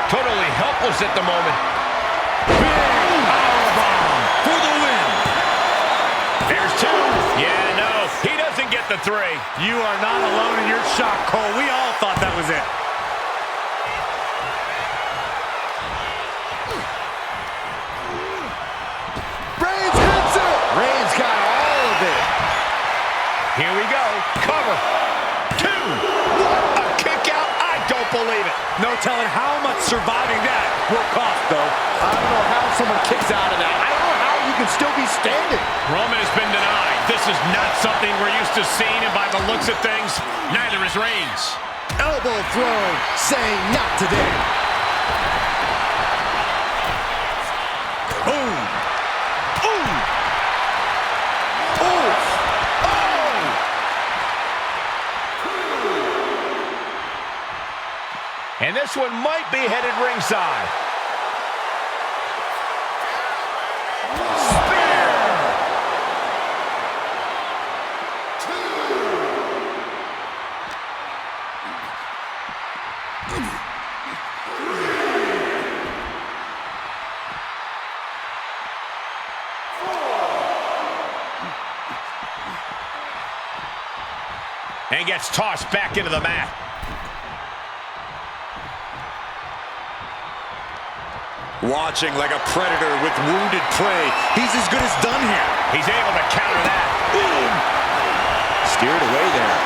Totally helpless at the moment. Powerbomb for the win. There's 2. Yeah, no, he doesn't get the 3. You are not alone in your shock, Cole. We all thought that was it. Reigns hits it. Reigns got all of it. Here we go. Cover. 2. What a kick out. I don't believe it. No telling how much surviving that will cost, though. I don't know how someone kicks out of that. I don't know how you can still be standing. Roman has been denied. This is not something we're used to seeing, and by the looks of things, neither is Reigns. Elbow throw, saying not today. Boom. Ooh. Ooh. Oh. And this one might be headed ringside. And gets tossed back into the mat. Watching like a predator with wounded prey. He's as good as done here. He's able to counter that. Boom. Steered away there.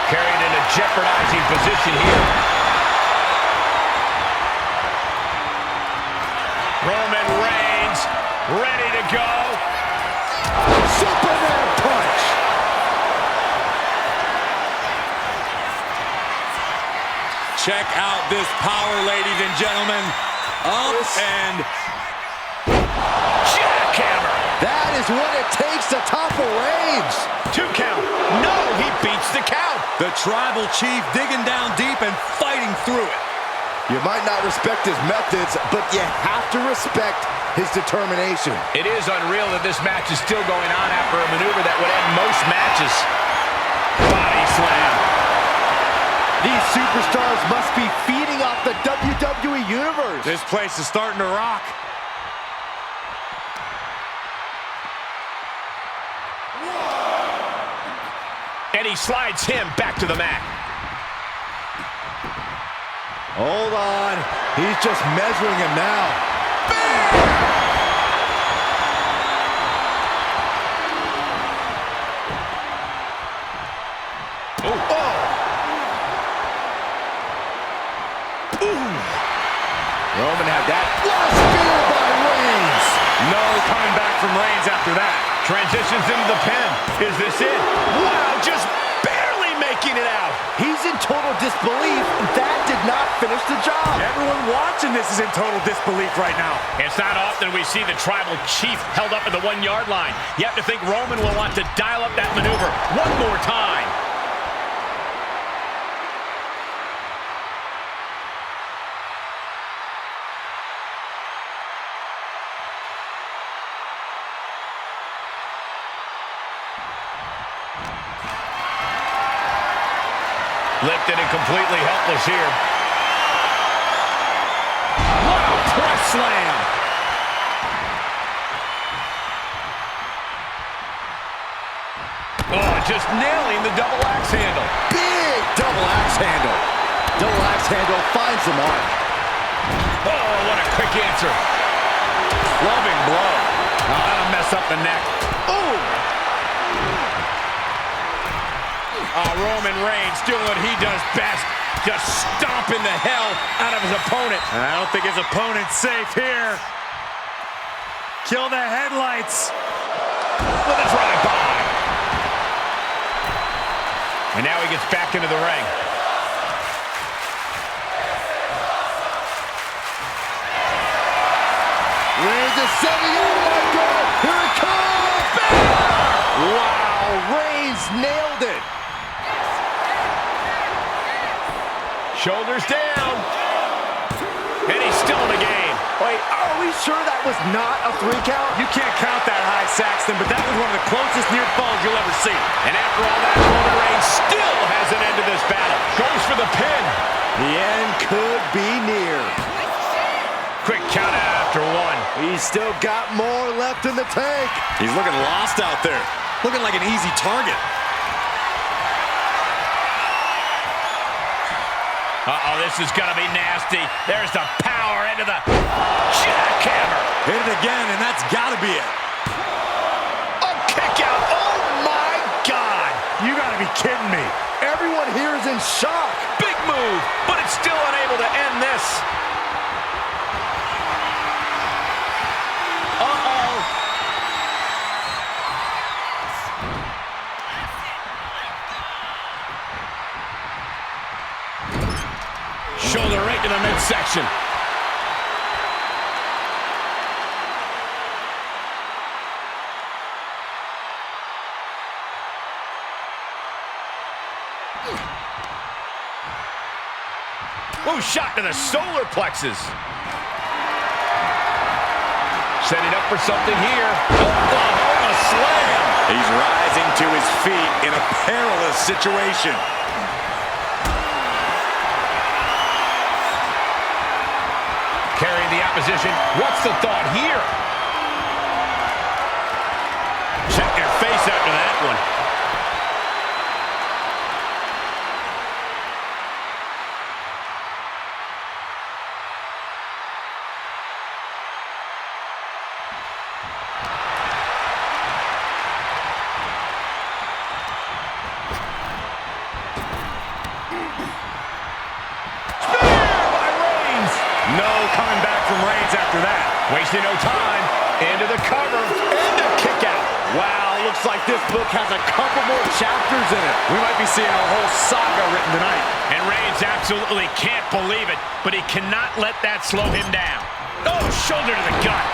Carried in a jeopardizing position here. Roman Reigns ready to go. Superman punch. Check out this power, ladies and gentlemen. Up and Jackhammer. That is what it takes to topple Reigns. 2 count. No, he beats the count. the tribal chief digging down deep and fighting through it. You might not respect his methods, but you have to respect his determination. It is unreal that this match is still going on after a maneuver that would end most matches. Body slam. These superstars must be feeding off the WWE Universe. This place is starting to rock. he slides him back to the mat. Hold on. He's just measuring him now. Roman had that. Lost spear by Reigns. No coming back from Reigns after that. Transitions into the pin. Is this it? Wow, just barely making it out. He's in total disbelief. That did not finish the job. Everyone watching this is in total disbelief right now. It's not often we see the tribal chief held up at the 1-yard line. You have to think Roman will want to dial up that maneuver one more time. Lifted and completely helpless here. What a press slam. Oh, just nailing the double axe handle. Big double axe handle. Double axe handle finds the mark. Oh, what a quick answer. Clubbing blow. Oh, that'll mess up the neck. Ooh. Roman Reigns doing what he does best, just stomping the hell out of his opponent. And I don't think his opponent's safe here. Kill the headlights. With a drive-by. And now he gets back into the ring. Reigns is setting up. Oh my God. Here it comes. Bam! Wow. Reigns nailed it. Shoulders down. And he's still in the game. Wait, are we sure that was not a 3 count? You can't count that high, Saxton, but that was one of the closest near falls you'll ever see. And after all that, Roman Reigns still has an end to this battle. Goes for the pin. The end could be near. Quick count after 1. He's still got more left in the tank. He's looking lost out there. Looking like an easy target. Uh-oh, this is going to be nasty. There's the power into the jackhammer. Hit it again, and that's got to be it. A kick out. Oh, my God. You got to be kidding me. Everyone here is in shock. Big move, but it's still unable to end this. Uh-oh. Shoulder right to the midsection. Ooh, shot to the solar plexus. Setting up for something here. Oklahoma slam. He's rising to his feet in a perilous situation. Carrying the opposition. What's the thought here? Check your face after that one. Coming back from Reigns after that. Wasting no time. Into the cover. And a kick out. Wow, looks like this book has a couple more chapters in it. We might be seeing a whole saga written tonight. And Reigns absolutely can't believe it, but he cannot let that slow him down. Oh, shoulder to the gut.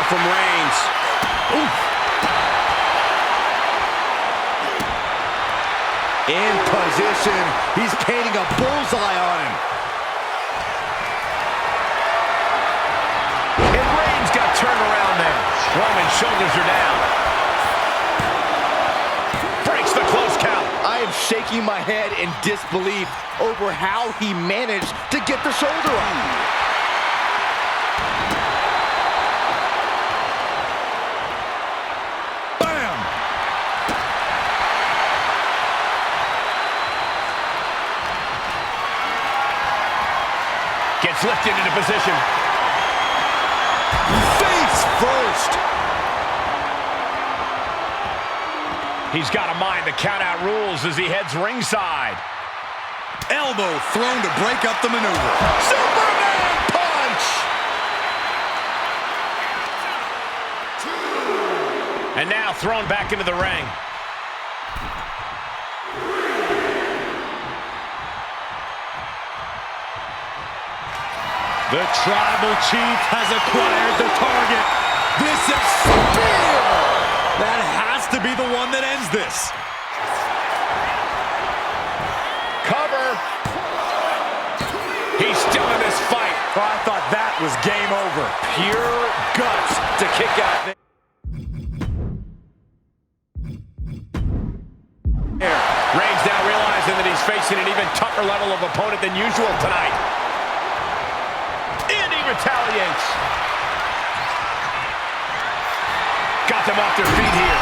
From Reigns. Oof. In position. He's painting a bullseye on him. And Reigns got turned around there. Roman Shoulders are down. Breaks the close count. I am shaking my head in disbelief over how he managed to get the shoulder up. Gets lifted into position. Face first. He's got to mind the count-out rules as he heads ringside. Elbow thrown to break up the maneuver. Superman punch. And now thrown back into the ring. The Tribal Chief has acquired the target. This is spear. That has to be the one that ends this. Cover. He's still in this fight. Oh, I thought that was game over. Pure guts to kick out. Reigns now realizing that he's facing an even tougher level of opponent than usual tonight. And he retaliates. Got them off their feet here.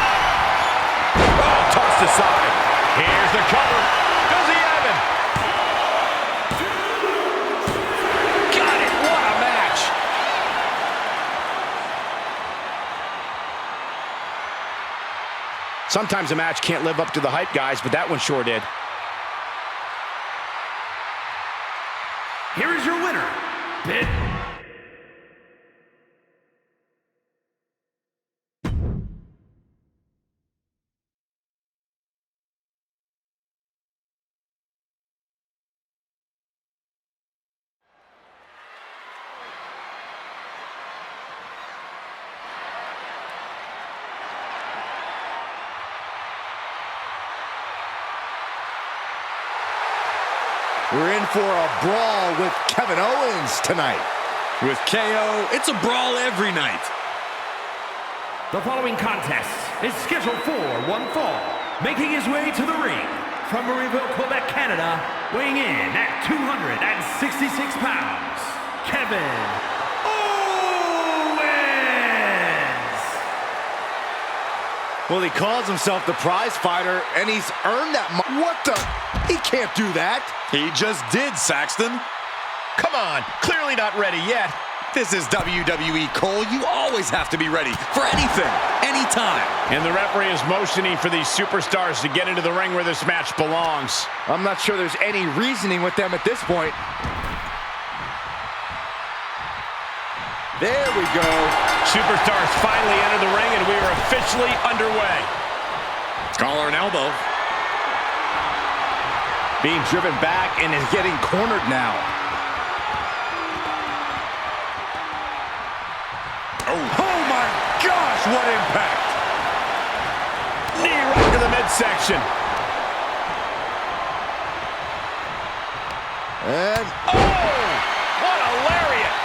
Oh, tossed aside. Here's the cover. Does he have him? Got it. What a match. Sometimes a match can't live up to the hype, guys, but that one sure did. Here is your winner, We're in for a brawl with Kevin Owens tonight. With KO, it's a brawl every night. The following contest is scheduled for one fall. Making his way to the ring from Marieville, Quebec, Canada, weighing in at 266 pounds, Kevin Owens! Well, he calls himself the prize fighter, and he's earned that. What the? He can't do that. He just did, Saxton. Come on, clearly not ready yet. This is WWE, Cole. You always have to be ready for anything, anytime. And the referee is motioning for these superstars to get into the ring where this match belongs. I'm not sure there's any reasoning with them at this point. There we go. Superstars finally enter the ring, and we are officially underway. Collar and elbow. Being driven back and is getting cornered now. Oh my gosh, what impact! Knee right to the midsection. And oh, what a lariat!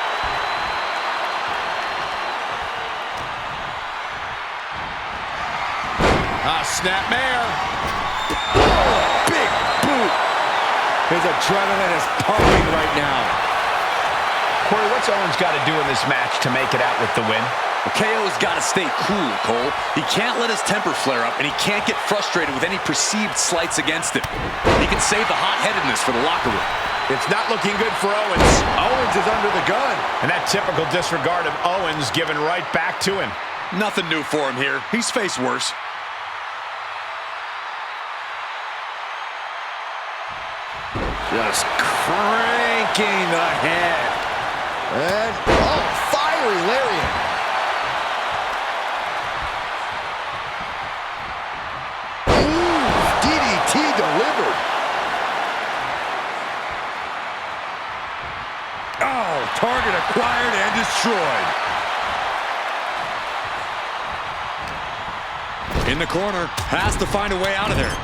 Snapmare. oh, big boot. His adrenaline is pumping right now. Corey, what's Owens got to do in this match to make it out with the win? KO's got to stay cool, Cole. He can't let his temper flare up, and he can't get frustrated with any perceived slights against him. He can save the hot-headedness for the locker room. It's not looking good for Owens. Owens is under the gun. And that typical disregard of Owens given right back to him. Nothing new for him here. He's faced worse. Just cranking the head. And, oh, fiery lariat. Ooh, DDT delivered. Oh, target acquired and destroyed. In the corner, has to find a way out of there.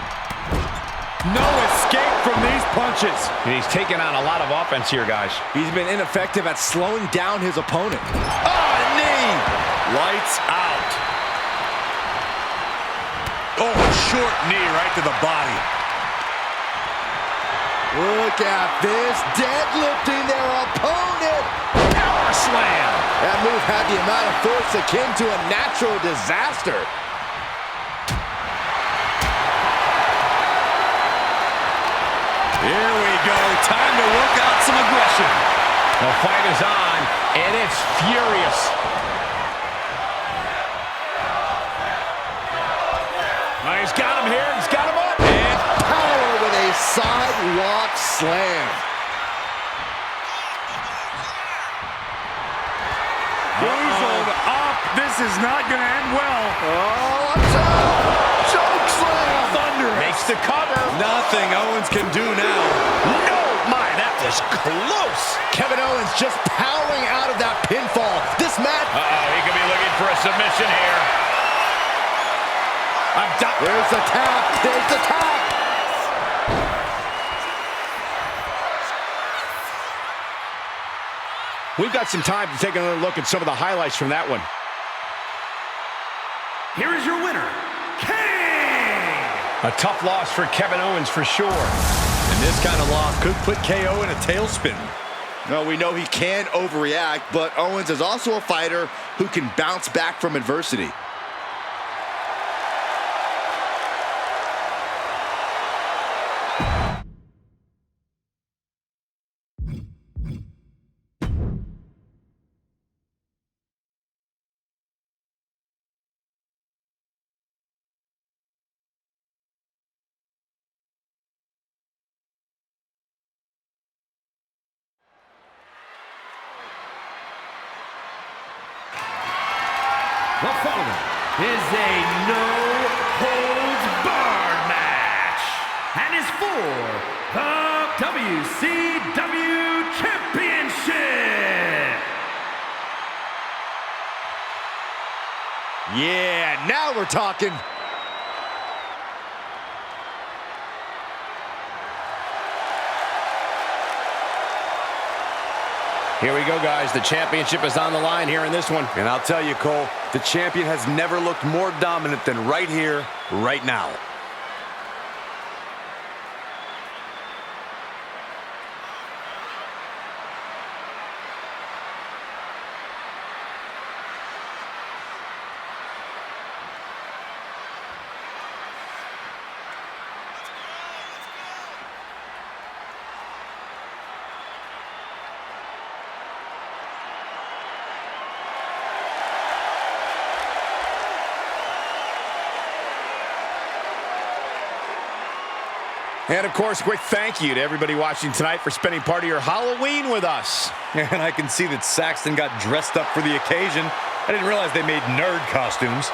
No escape from these punches. And he's taken on a lot of offense here, guys. He's been ineffective at slowing down his opponent. Oh, knee. Lights out. Oh, a short knee right to the body. Look at this, deadlifting their opponent. Power slam. That move had the amount of force akin to a natural disaster. Here we go. Time to work out some aggression. The fight is on, and it's furious. He's got him here. He's got him up. And power with a sidewalk slam. Boozled up. This is not going to end well. Oh, watch out. Choke slam. Thunder. Makes the cover. Nothing Owens can do now. No, my, that was close. Kevin Owens just powering out of that pinfall. This match. He could be looking for a submission here. There's the tap. There's the tap. We've got some time to take another look at some of the highlights from that one. Here is your winner, King! A tough loss for Kevin Owens for sure. And this kind of loss could put KO in a tailspin. No, we know he can overreact, but Owens is also a fighter who can bounce back from adversity. The following is a no-holds-barred match and is for the WCW Championship. Yeah, now we're talking. Here we go, guys. The championship is on the line here in this one. And I'll tell you, Cole, the champion has never looked more dominant than right here, right now. And, of course, a quick thank you to everybody watching tonight for spending part of your Halloween with us. And I can see that Saxton got dressed up for the occasion. I didn't realize they made nerd costumes.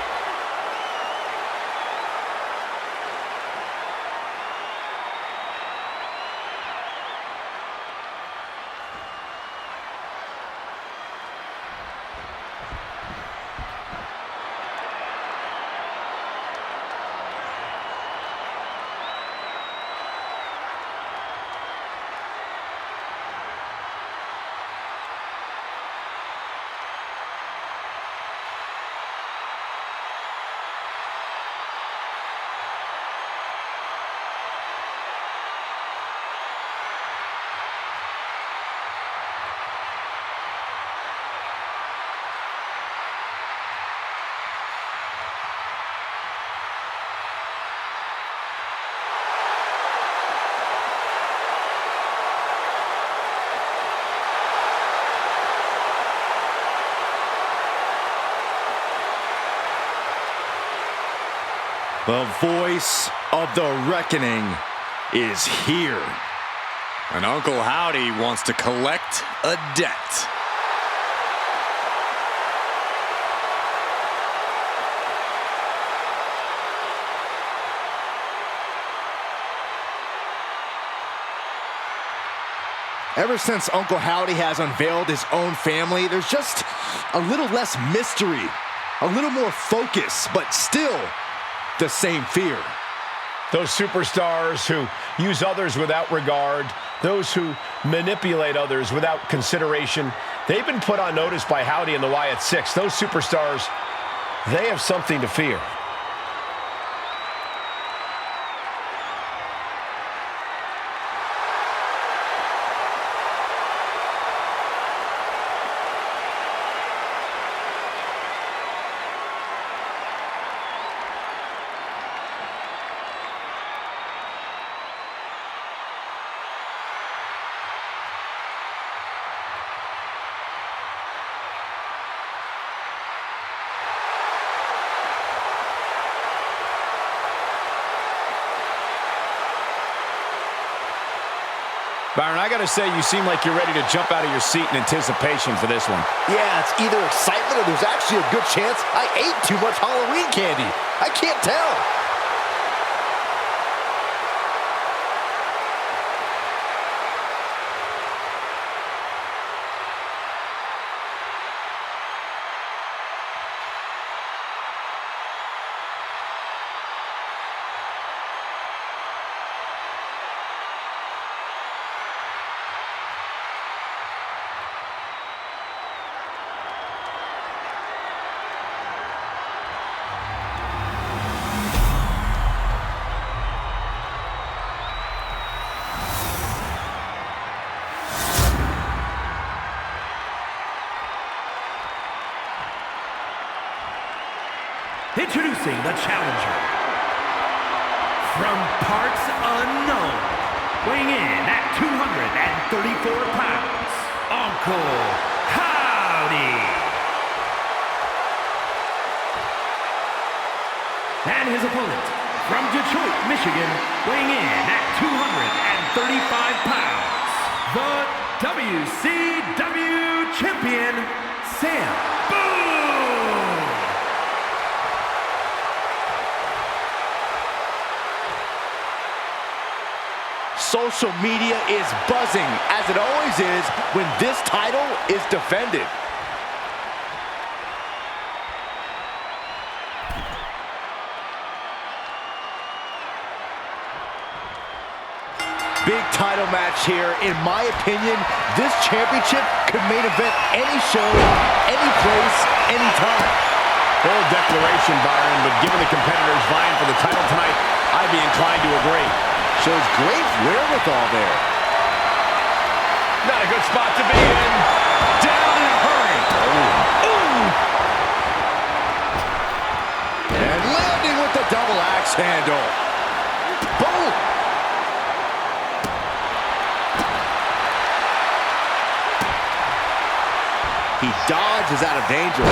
The voice of the reckoning is here. And Uncle Howdy wants to collect a debt. Ever since Uncle Howdy has unveiled his own family, there's just a little less mystery, a little more focus, but still the same fear. Those superstars who use others without regard, those who manipulate others without consideration, they've been put on notice by Howdy and the Wyatt Six. Those superstars, they have something to fear. Byron, I got to say, you seem like you're ready to jump out of your seat in anticipation for this one. Yeah, it's either excitement or there's actually a good chance I ate too much Halloween candy. I can't tell. Introducing the challenger. From parts unknown, weighing in at 234 pounds, Uncle Howdy. And his opponent, from Detroit, Michigan, weighing in at 235 pounds, the WCW champion, Sam Boone. Social media is buzzing, as it always is when this title is defended. Big title match here. In my opinion, this championship could main event any show, any place, anytime. Bold declaration, Byron, but given the competitors vying for the title tonight, I'd be inclined to agree. Shows great wherewithal there. Not a good spot to be in. Down in a hurry. Ooh. And landing with the double axe handle. Boom. He dodges out of danger.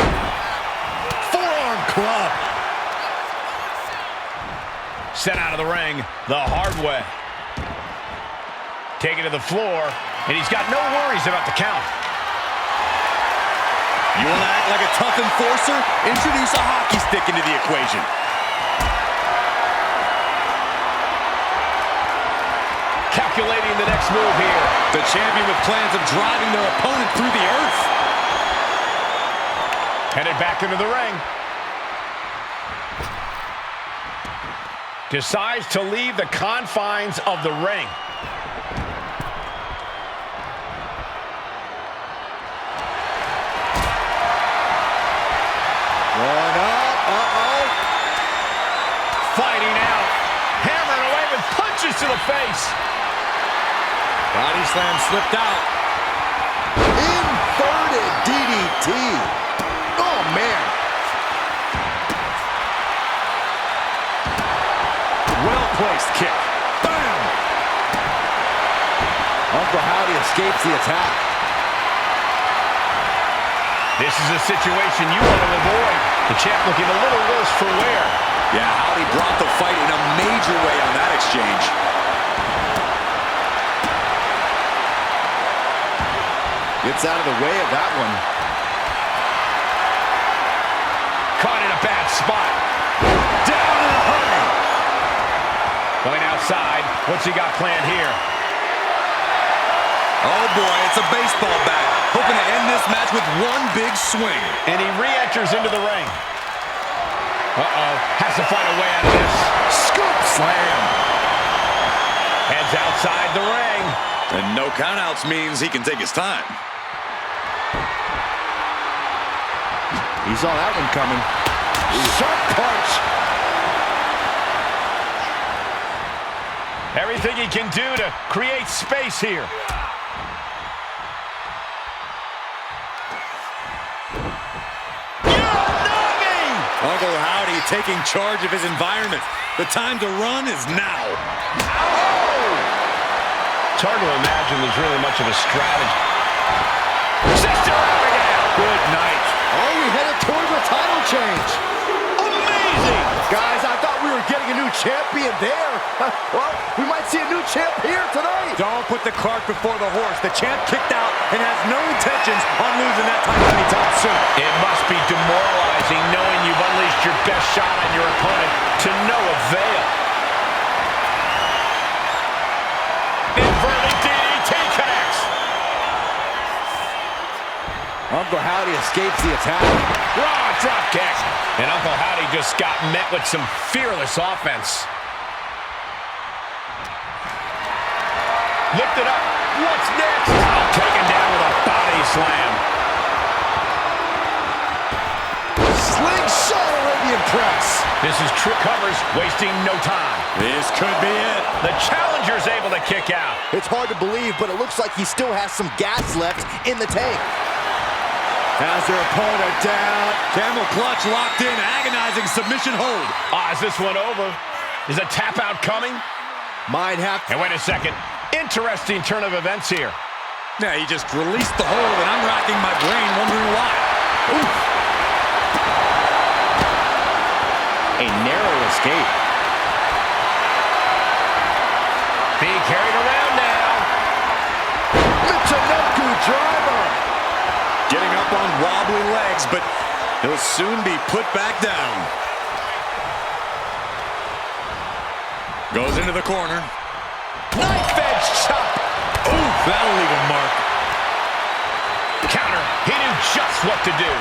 Forearm club. Sent out of the ring the hard way. Taken to the floor, and he's got no worries about the count. You want to act like a tough enforcer? Introduce a hockey stick into the equation. Calculating the next move here. The champion with plans of driving their opponent through the earth. Headed back into the ring. Decides to leave the confines of the ring. Going up. Uh-oh. Fighting out. Hammering away with punches to the face. Body slam slipped out. Inverted DDT. Oh, man. Well-placed kick. Bam! Uncle Howdy escapes the attack. This is a situation you want to avoid. The champ looking a little worse for wear. Yeah, Howdy brought the fight in a major way on that exchange. Gets out of the way of that one. Caught in a bad spot. Down in a hurry. Going outside. What's he got planned here? Oh boy, it's a baseball bat. Hoping to end this match with one big swing. And he re-enters into the ring. Uh-oh. Has to find a way out of this. Scoop slam. Heads outside the ring. And no countouts means he can take his time. He saw that one coming. Sharp punch. Everything he can do to create space here. Uncle Howdy taking charge of his environment. The time to run is now. It's hard to imagine there's really much of a strategy. Sister Abigail! Good night. Oh, we headed towards a title change. Amazing! Guys, I thought we we were getting a new champion there. Well, we might see a new champ here tonight. Don't put the cart before the horse. The champ kicked out and has no intentions on losing that title anytime soon. It must be demoralizing knowing you've unleashed your best shot on your opponent to no avail. Inverted DDT connects. Uncle Howdy escapes the attack. Raw drop kick. And Uncle Howdy just got met with some fearless offense. Lifted up. What's next? Taken down with a body slam. Slingshot Arabian press. This is true covers, wasting no time. This could be it. The challenger's able to kick out. It's hard to believe, but it looks like he still has some gas left in the tank. Has their opponent down. Camel clutch locked in. Agonizing submission hold. Is this one over? Is a tap out coming? Might have to. And wait a second. Interesting turn of events here. Yeah, he just released the hold, and I'm racking my brain wondering why. Oof. A narrow escape. Being carried around now. Michinoku driver. Getting up on wobbly legs, but he'll soon be put back down. Goes into the corner. Knife edge chop. Ooh, that'll leave a mark. Counter. He knew just what to do.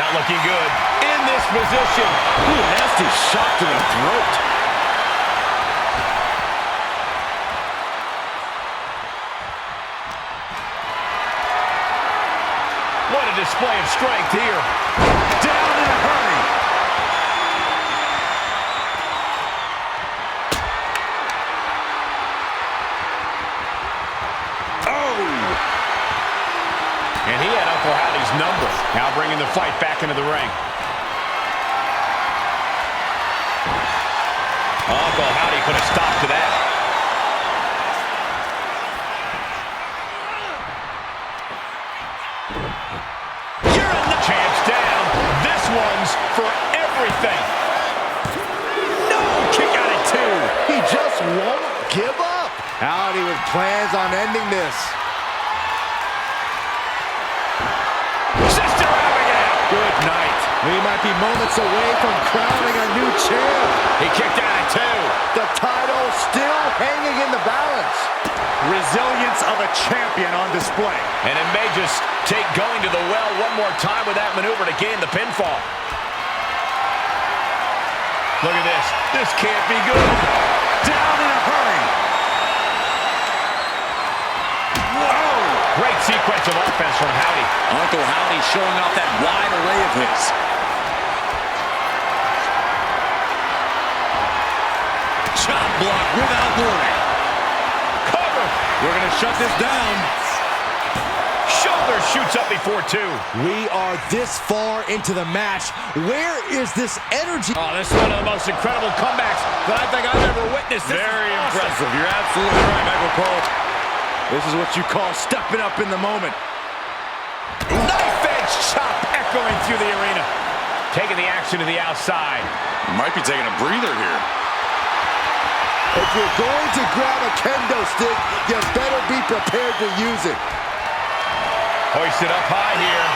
Not looking good in this position. Ooh, nasty shot to the throat. What a display of strength here. Down in a hurry. And he had Uncle Howdy's number. Now bringing the fight back into the ring. Uncle Howdy put a stop to that. You're in the champ's down. This one's for everything. No, kick out at two. He just won't give up. Howdy with plans on ending this. Sister Abigail. Good night. We might be moments away from crowning a new champ. He kicked out at two. The title still hanging in the balance. Resilience of a champion on display. And it may just take going to the well one more time with that maneuver to gain the pinfall. Look at this. This can't be good. Down in a hurry. Whoa! Great sequence of offense from Howdy. Uncle Howdy showing off that wide array of his. Chop block without warning. Cover. We're going to shut this down. Shoulder shoots up before two. We are this far into the match. Where is this energy? Oh, this is one of the most incredible comebacks that I think I've ever witnessed. This Very is awesome. impressive. You're absolutely right, Michael Cole. This is what you call stepping up in the moment. Knife edge chop echoing through the arena. Taking the action to the outside. Might be taking a breather here. If you're going to grab a kendo stick, you better be prepared to use it. Hoisted up high here.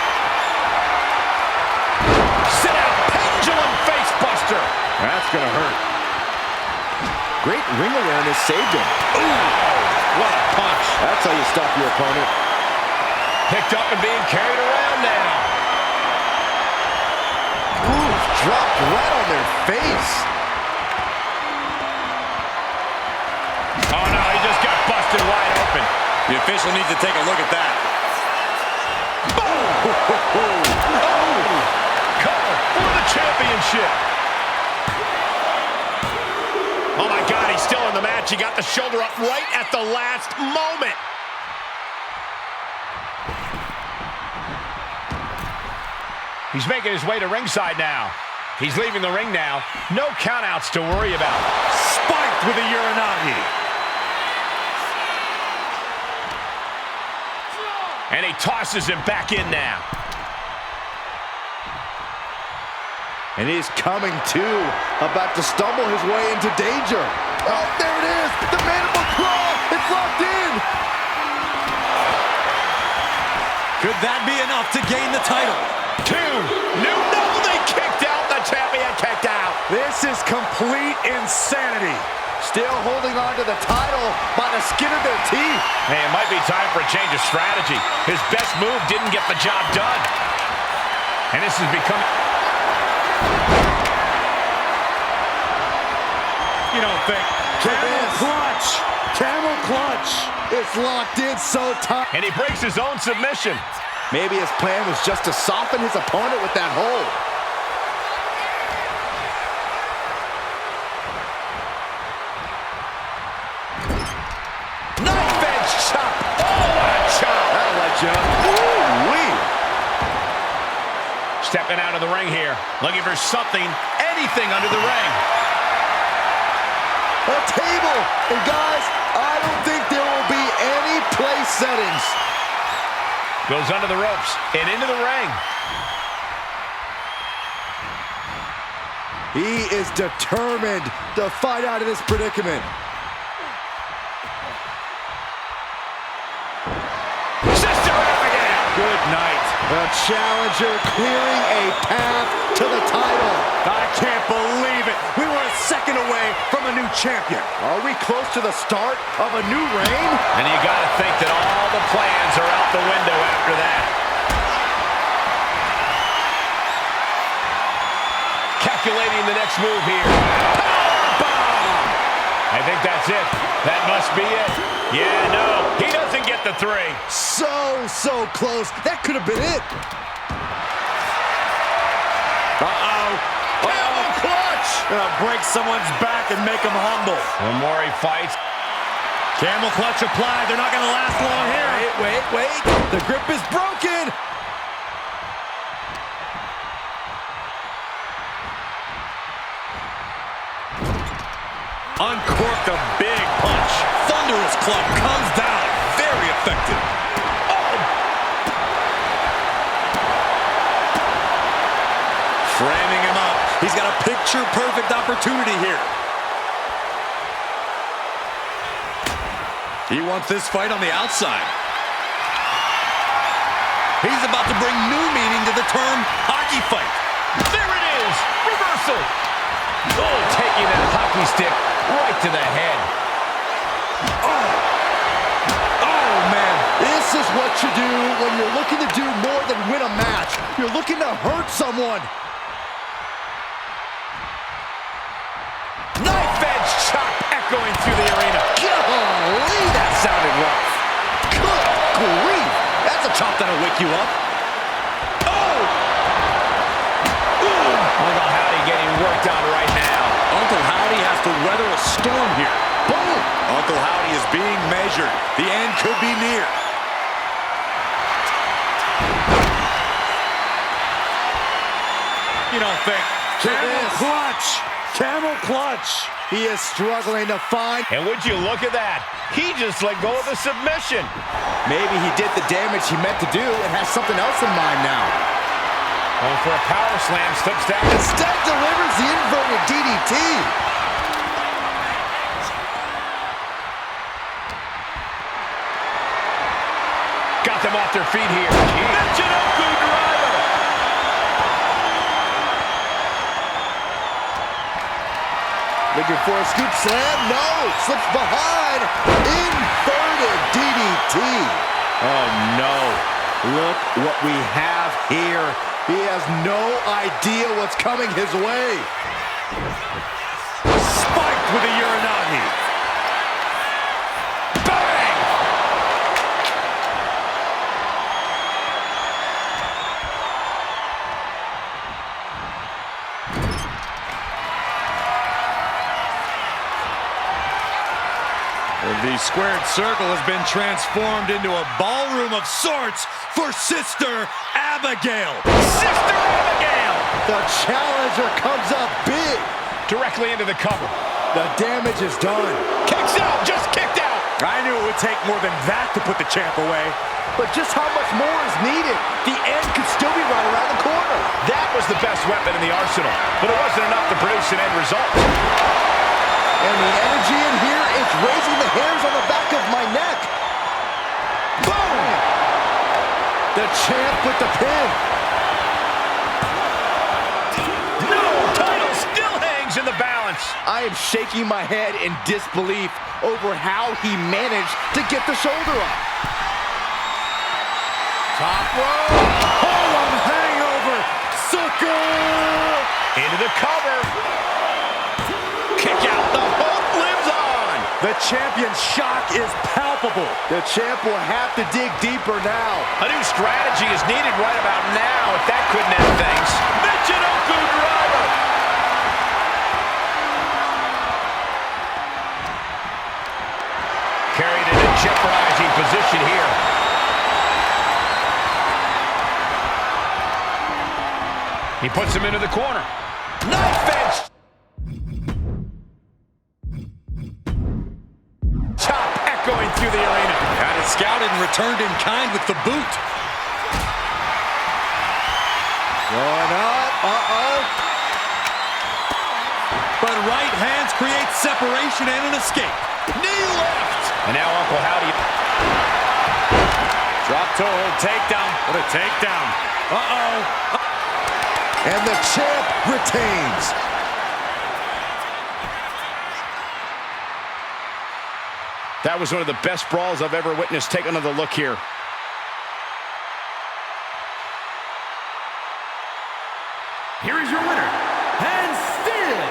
Sit out pendulum face buster. That's going to hurt. Great ring awareness saved him. Ooh, what a punch. That's how you stop your opponent. Picked up and being carried around now. Ooh, dropped right on their face. Oh no, he just got busted wide open. The official needs to take a look at that. Boom! Cover for the championship. Oh my God, he's still in the match. He got the shoulder up right at the last moment. He's making his way to ringside now. He's leaving the ring now. No countouts to worry about. Spiked with a Uranagi. And he tosses him back in now. And he's coming to, about to stumble his way into danger. Oh, there it is! The mandible claw! It's locked in! Could that be enough to gain the title? No, they kicked out. The champion kicked out. This is complete insanity. Still holding on to the title by the skin of their teeth. Hey, it might be time for a change of strategy. His best move didn't get the job done. And this has become... You don't think. Camel clutch. Camel clutch. It's locked in so tight. And he breaks his own submission. Maybe his plan was just to soften his opponent with that hold. Knife edge chop. Oh, what a chop. That'll let you up. Woo-wee. Stepping out of the ring here. Looking for something, anything under the ring. A table. And guys, I don't think there will be any place settings. Goes under the ropes and into the ring. He is determined to fight out of this predicament. Sister Abigail. Good night. The challenger clearing a path to the title. I can't believe it. We were a second away from a new champion. Are we close to the start of a new reign? And you got to think that all the plans are out the window after that. Calculating the next move here. Powerbomb! I think that's it. That must be it. Yeah, no, he doesn't get the 3. So close. That could have been it. Camel clutch! Gonna break someone's back and make him humble. The more he fights. Camel clutch applied. They're not gonna last long here. Wait. The grip is broken. Uncorked a big punch. Thunderous club comes down. Very effective. Framing him up. He's got a picture-perfect opportunity here. He wants this fight on the outside. He's about to bring new meaning to the term hockey fight. There it is! Reversal! Oh, taking that hockey stick right to the head. Oh, man. This is what you do when you're looking to do more than win a match. You're looking to hurt someone. Knife edge chop echoing through the arena. Golly, that sounded rough. Good grief. That's a chop that'll wake you up. Uncle Howdy getting worked on right now. Uncle Howdy has to weather a storm here. Boom. Uncle Howdy is being measured. The end could be near. You don't think. Camel clutch. Camel clutch. He is struggling to find. And would you look at that? He just let go of the submission. Maybe he did the damage he meant to do and has something else in mind now. Going for a power slam, slips down. Instead delivers the inverted DDT. Got them off their feet here. Michinoku driver. Looking for a scoop slam. No. Slips behind. Inverted DDT. Oh, no. Look what we have here. He has no idea what's coming his way. Spiked with a Uranagi. Bang! The squared circle has been transformed into a ballroom of sorts for Sister Abigail. Sister Abigail. The challenger comes up big. Directly into the cover. The damage is done. Kicks out, just kicked out. I knew it would take more than that to put the champ away. But just how much more is needed? The end could still be right around the corner. That was the best weapon in the arsenal, but it wasn't enough to produce an end result. And the energy in here is raising the hairs on the back of my neck. Boom! The champ with the pin. No! Title still hangs in the balance. I am shaking my head in disbelief over how he managed to get the shoulder up. Top rope. Harlem hangover. Sucker. Into the cover. Kick out. The hope lives on. The champion's shock is palpable. The champ will have to dig deeper now. A new strategy is needed right about now if that couldn't end things. Michinoku driver. Carried in a jeopardizing position here. He puts him into the corner. Knife edge. Chop echoing through the arena. Got it scouted and returned in kind with the boot. Going up. Uh-oh. But right hands create separation and an escape. Knee left. And now Uncle Howdy. Drop toe hold takedown. What a takedown. Uh-oh. And the champ retains. That was one of the best brawls I've ever witnessed. Take another look here. Here is your winner, and still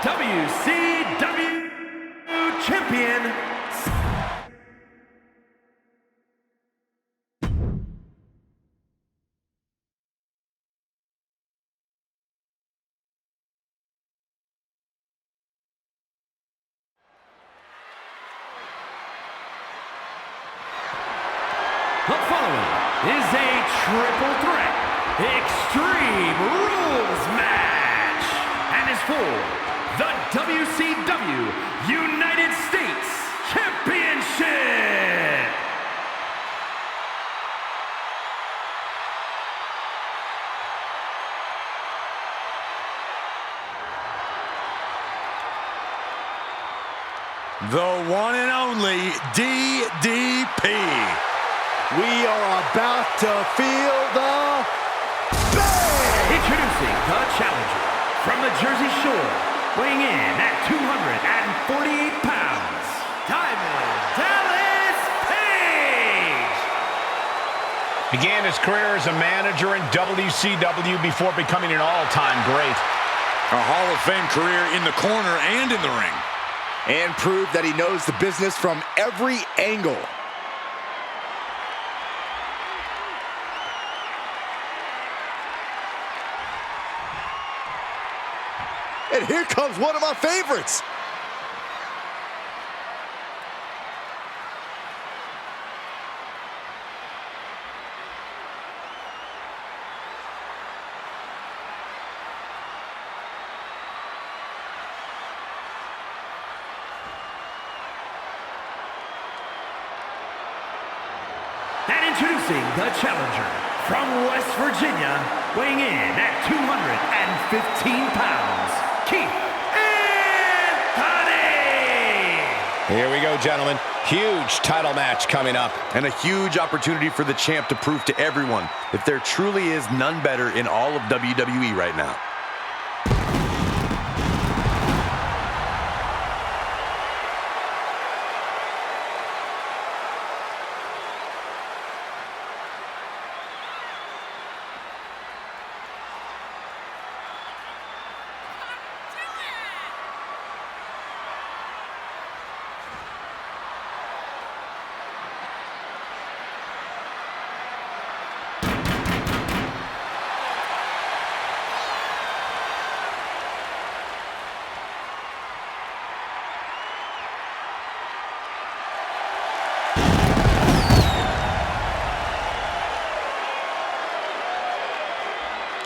WCW champion, the following is a triple threat Extreme Rules match and is for the WCW United States Championship. The one and only DDP. We are about to feel the bang! Introducing the challenger from the Jersey Shore, weighing in at 248 pounds, Diamond Dallas Page. Began his career as a manager in WCW before becoming an all-time great. A Hall of Fame career in the corner and in the ring. And proved that he knows the business from every angle. And here comes one of my favorites. And introducing the challenger from West Virginia, weighing in at 215 pounds, Keith Anthony! Here we go, gentlemen. Huge title match coming up. And a huge opportunity for the champ to prove to everyone that there truly is none better in all of WWE right now.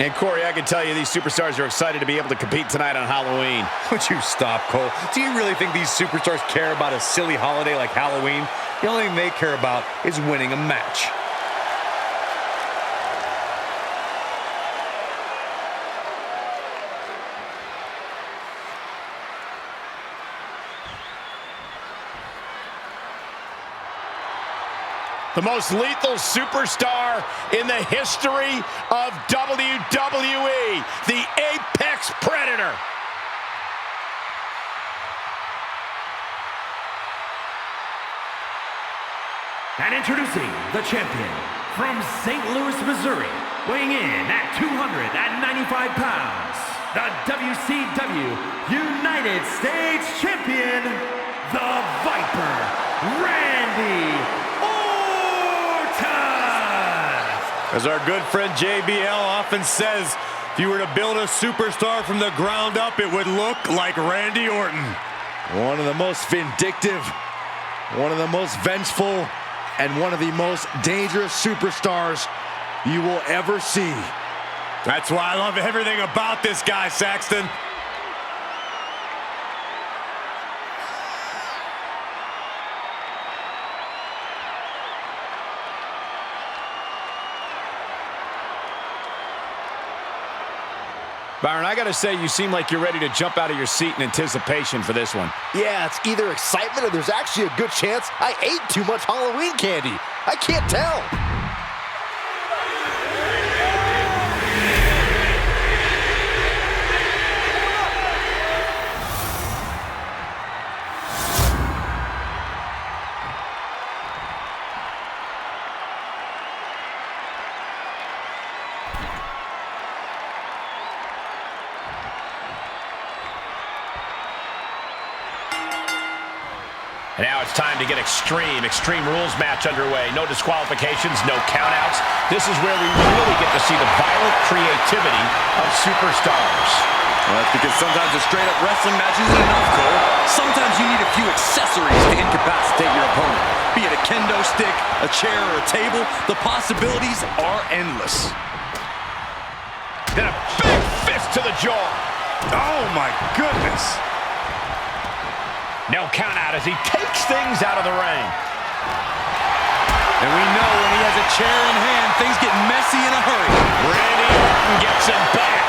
And Corey, I can tell you these superstars are excited to be able to compete tonight on Halloween. Would you stop, Cole? Do you really think these superstars care about a silly holiday like Halloween? The only thing they care about is winning a match. The most lethal superstar in the history of WWE, the Apex Predator. And introducing the champion from St. Louis, Missouri, weighing in at 295 pounds, the WCW United States Champion, the Viper, Randy Orton! As our good friend JBL often says, if you were to build a superstar from the ground up, it would look like Randy Orton. One of the most vindictive, one of the most vengeful, and one of the most dangerous superstars you will ever see. That's why I love everything about this guy, Saxton. Byron, I gotta say, you seem like you're ready to jump out of your seat in anticipation for this one. Yeah, it's either excitement or there's actually a good chance I ate too much Halloween candy. I can't tell. And now it's time to get Extreme Rules match underway. No disqualifications, no countouts. This is where we really get to see the violent creativity of superstars. Well, that's because sometimes a straight-up wrestling match isn't enough, Cole. Sometimes you need a few accessories to incapacitate your opponent. Be it a kendo stick, a chair, or a table, the possibilities are endless. Then a big fist to the jaw. Oh, my goodness. No count out as he takes things out of the ring. And we know when he has a chair in hand, things get messy in a hurry. Randy Orton gets him back.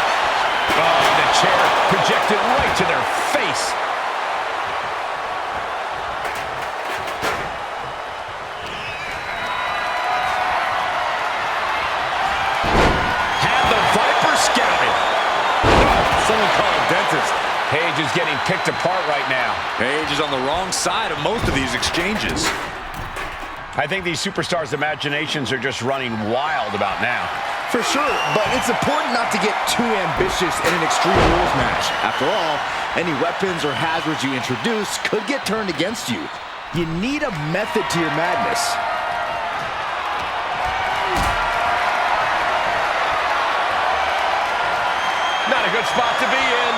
Oh, the chair projected right to their face. Had the Viper scouted. Someone call a dentist. Page is getting picked apart right now. Page is on the wrong side of most of these exchanges. I think these superstars' imaginations are just running wild about now. For sure, but it's important not to get too ambitious in an Extreme Rules match. After all, any weapons or hazards you introduce could get turned against you. You need a method to your madness. Not a good spot to be in.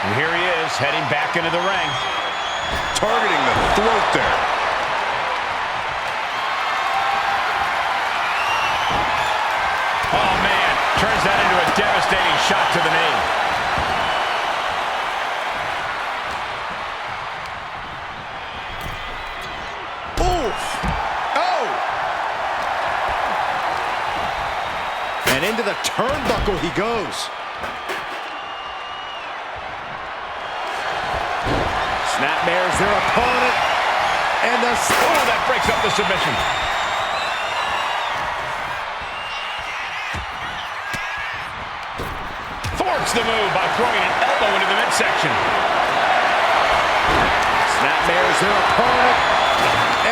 And here he is, heading back into the ring. Targeting the throat there. Oh, man. Turns that into a devastating shot to the knee. Oof! Oh! And into the turnbuckle he goes. Snapmares their opponent, and the... Oh, that breaks up the submission. Thwarts the move by throwing an elbow into the midsection. Snapmares their opponent,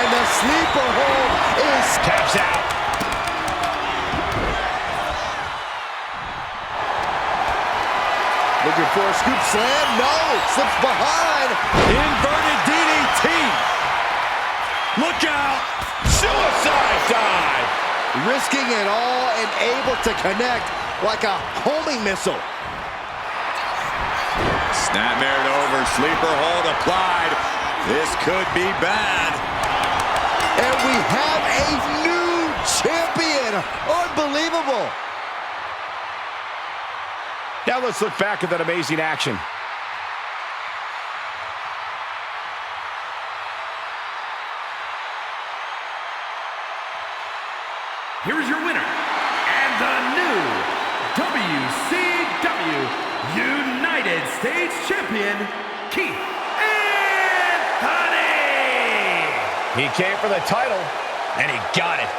and the sleeper hold is... Taps out. Looking for a scoop slam, no, slips behind. Inverted DDT. Look out. Suicide dive. Risking it all and able to connect like a homing missile. Snapmared over, sleeper hold applied. This could be bad. And we have a new champion. Unbelievable. Now let's look back at that amazing action. Here's your winner, and the new WCW United States Champion, Keith Anthony! He came for the title, and he got it.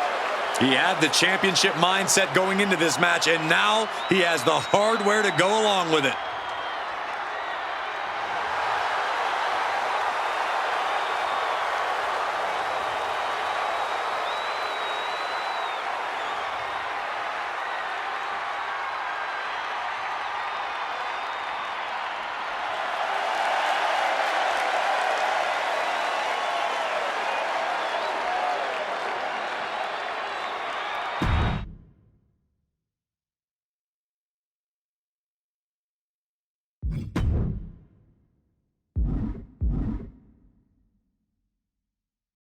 He had the championship mindset going into this match, and now he has the hardware to go along with it.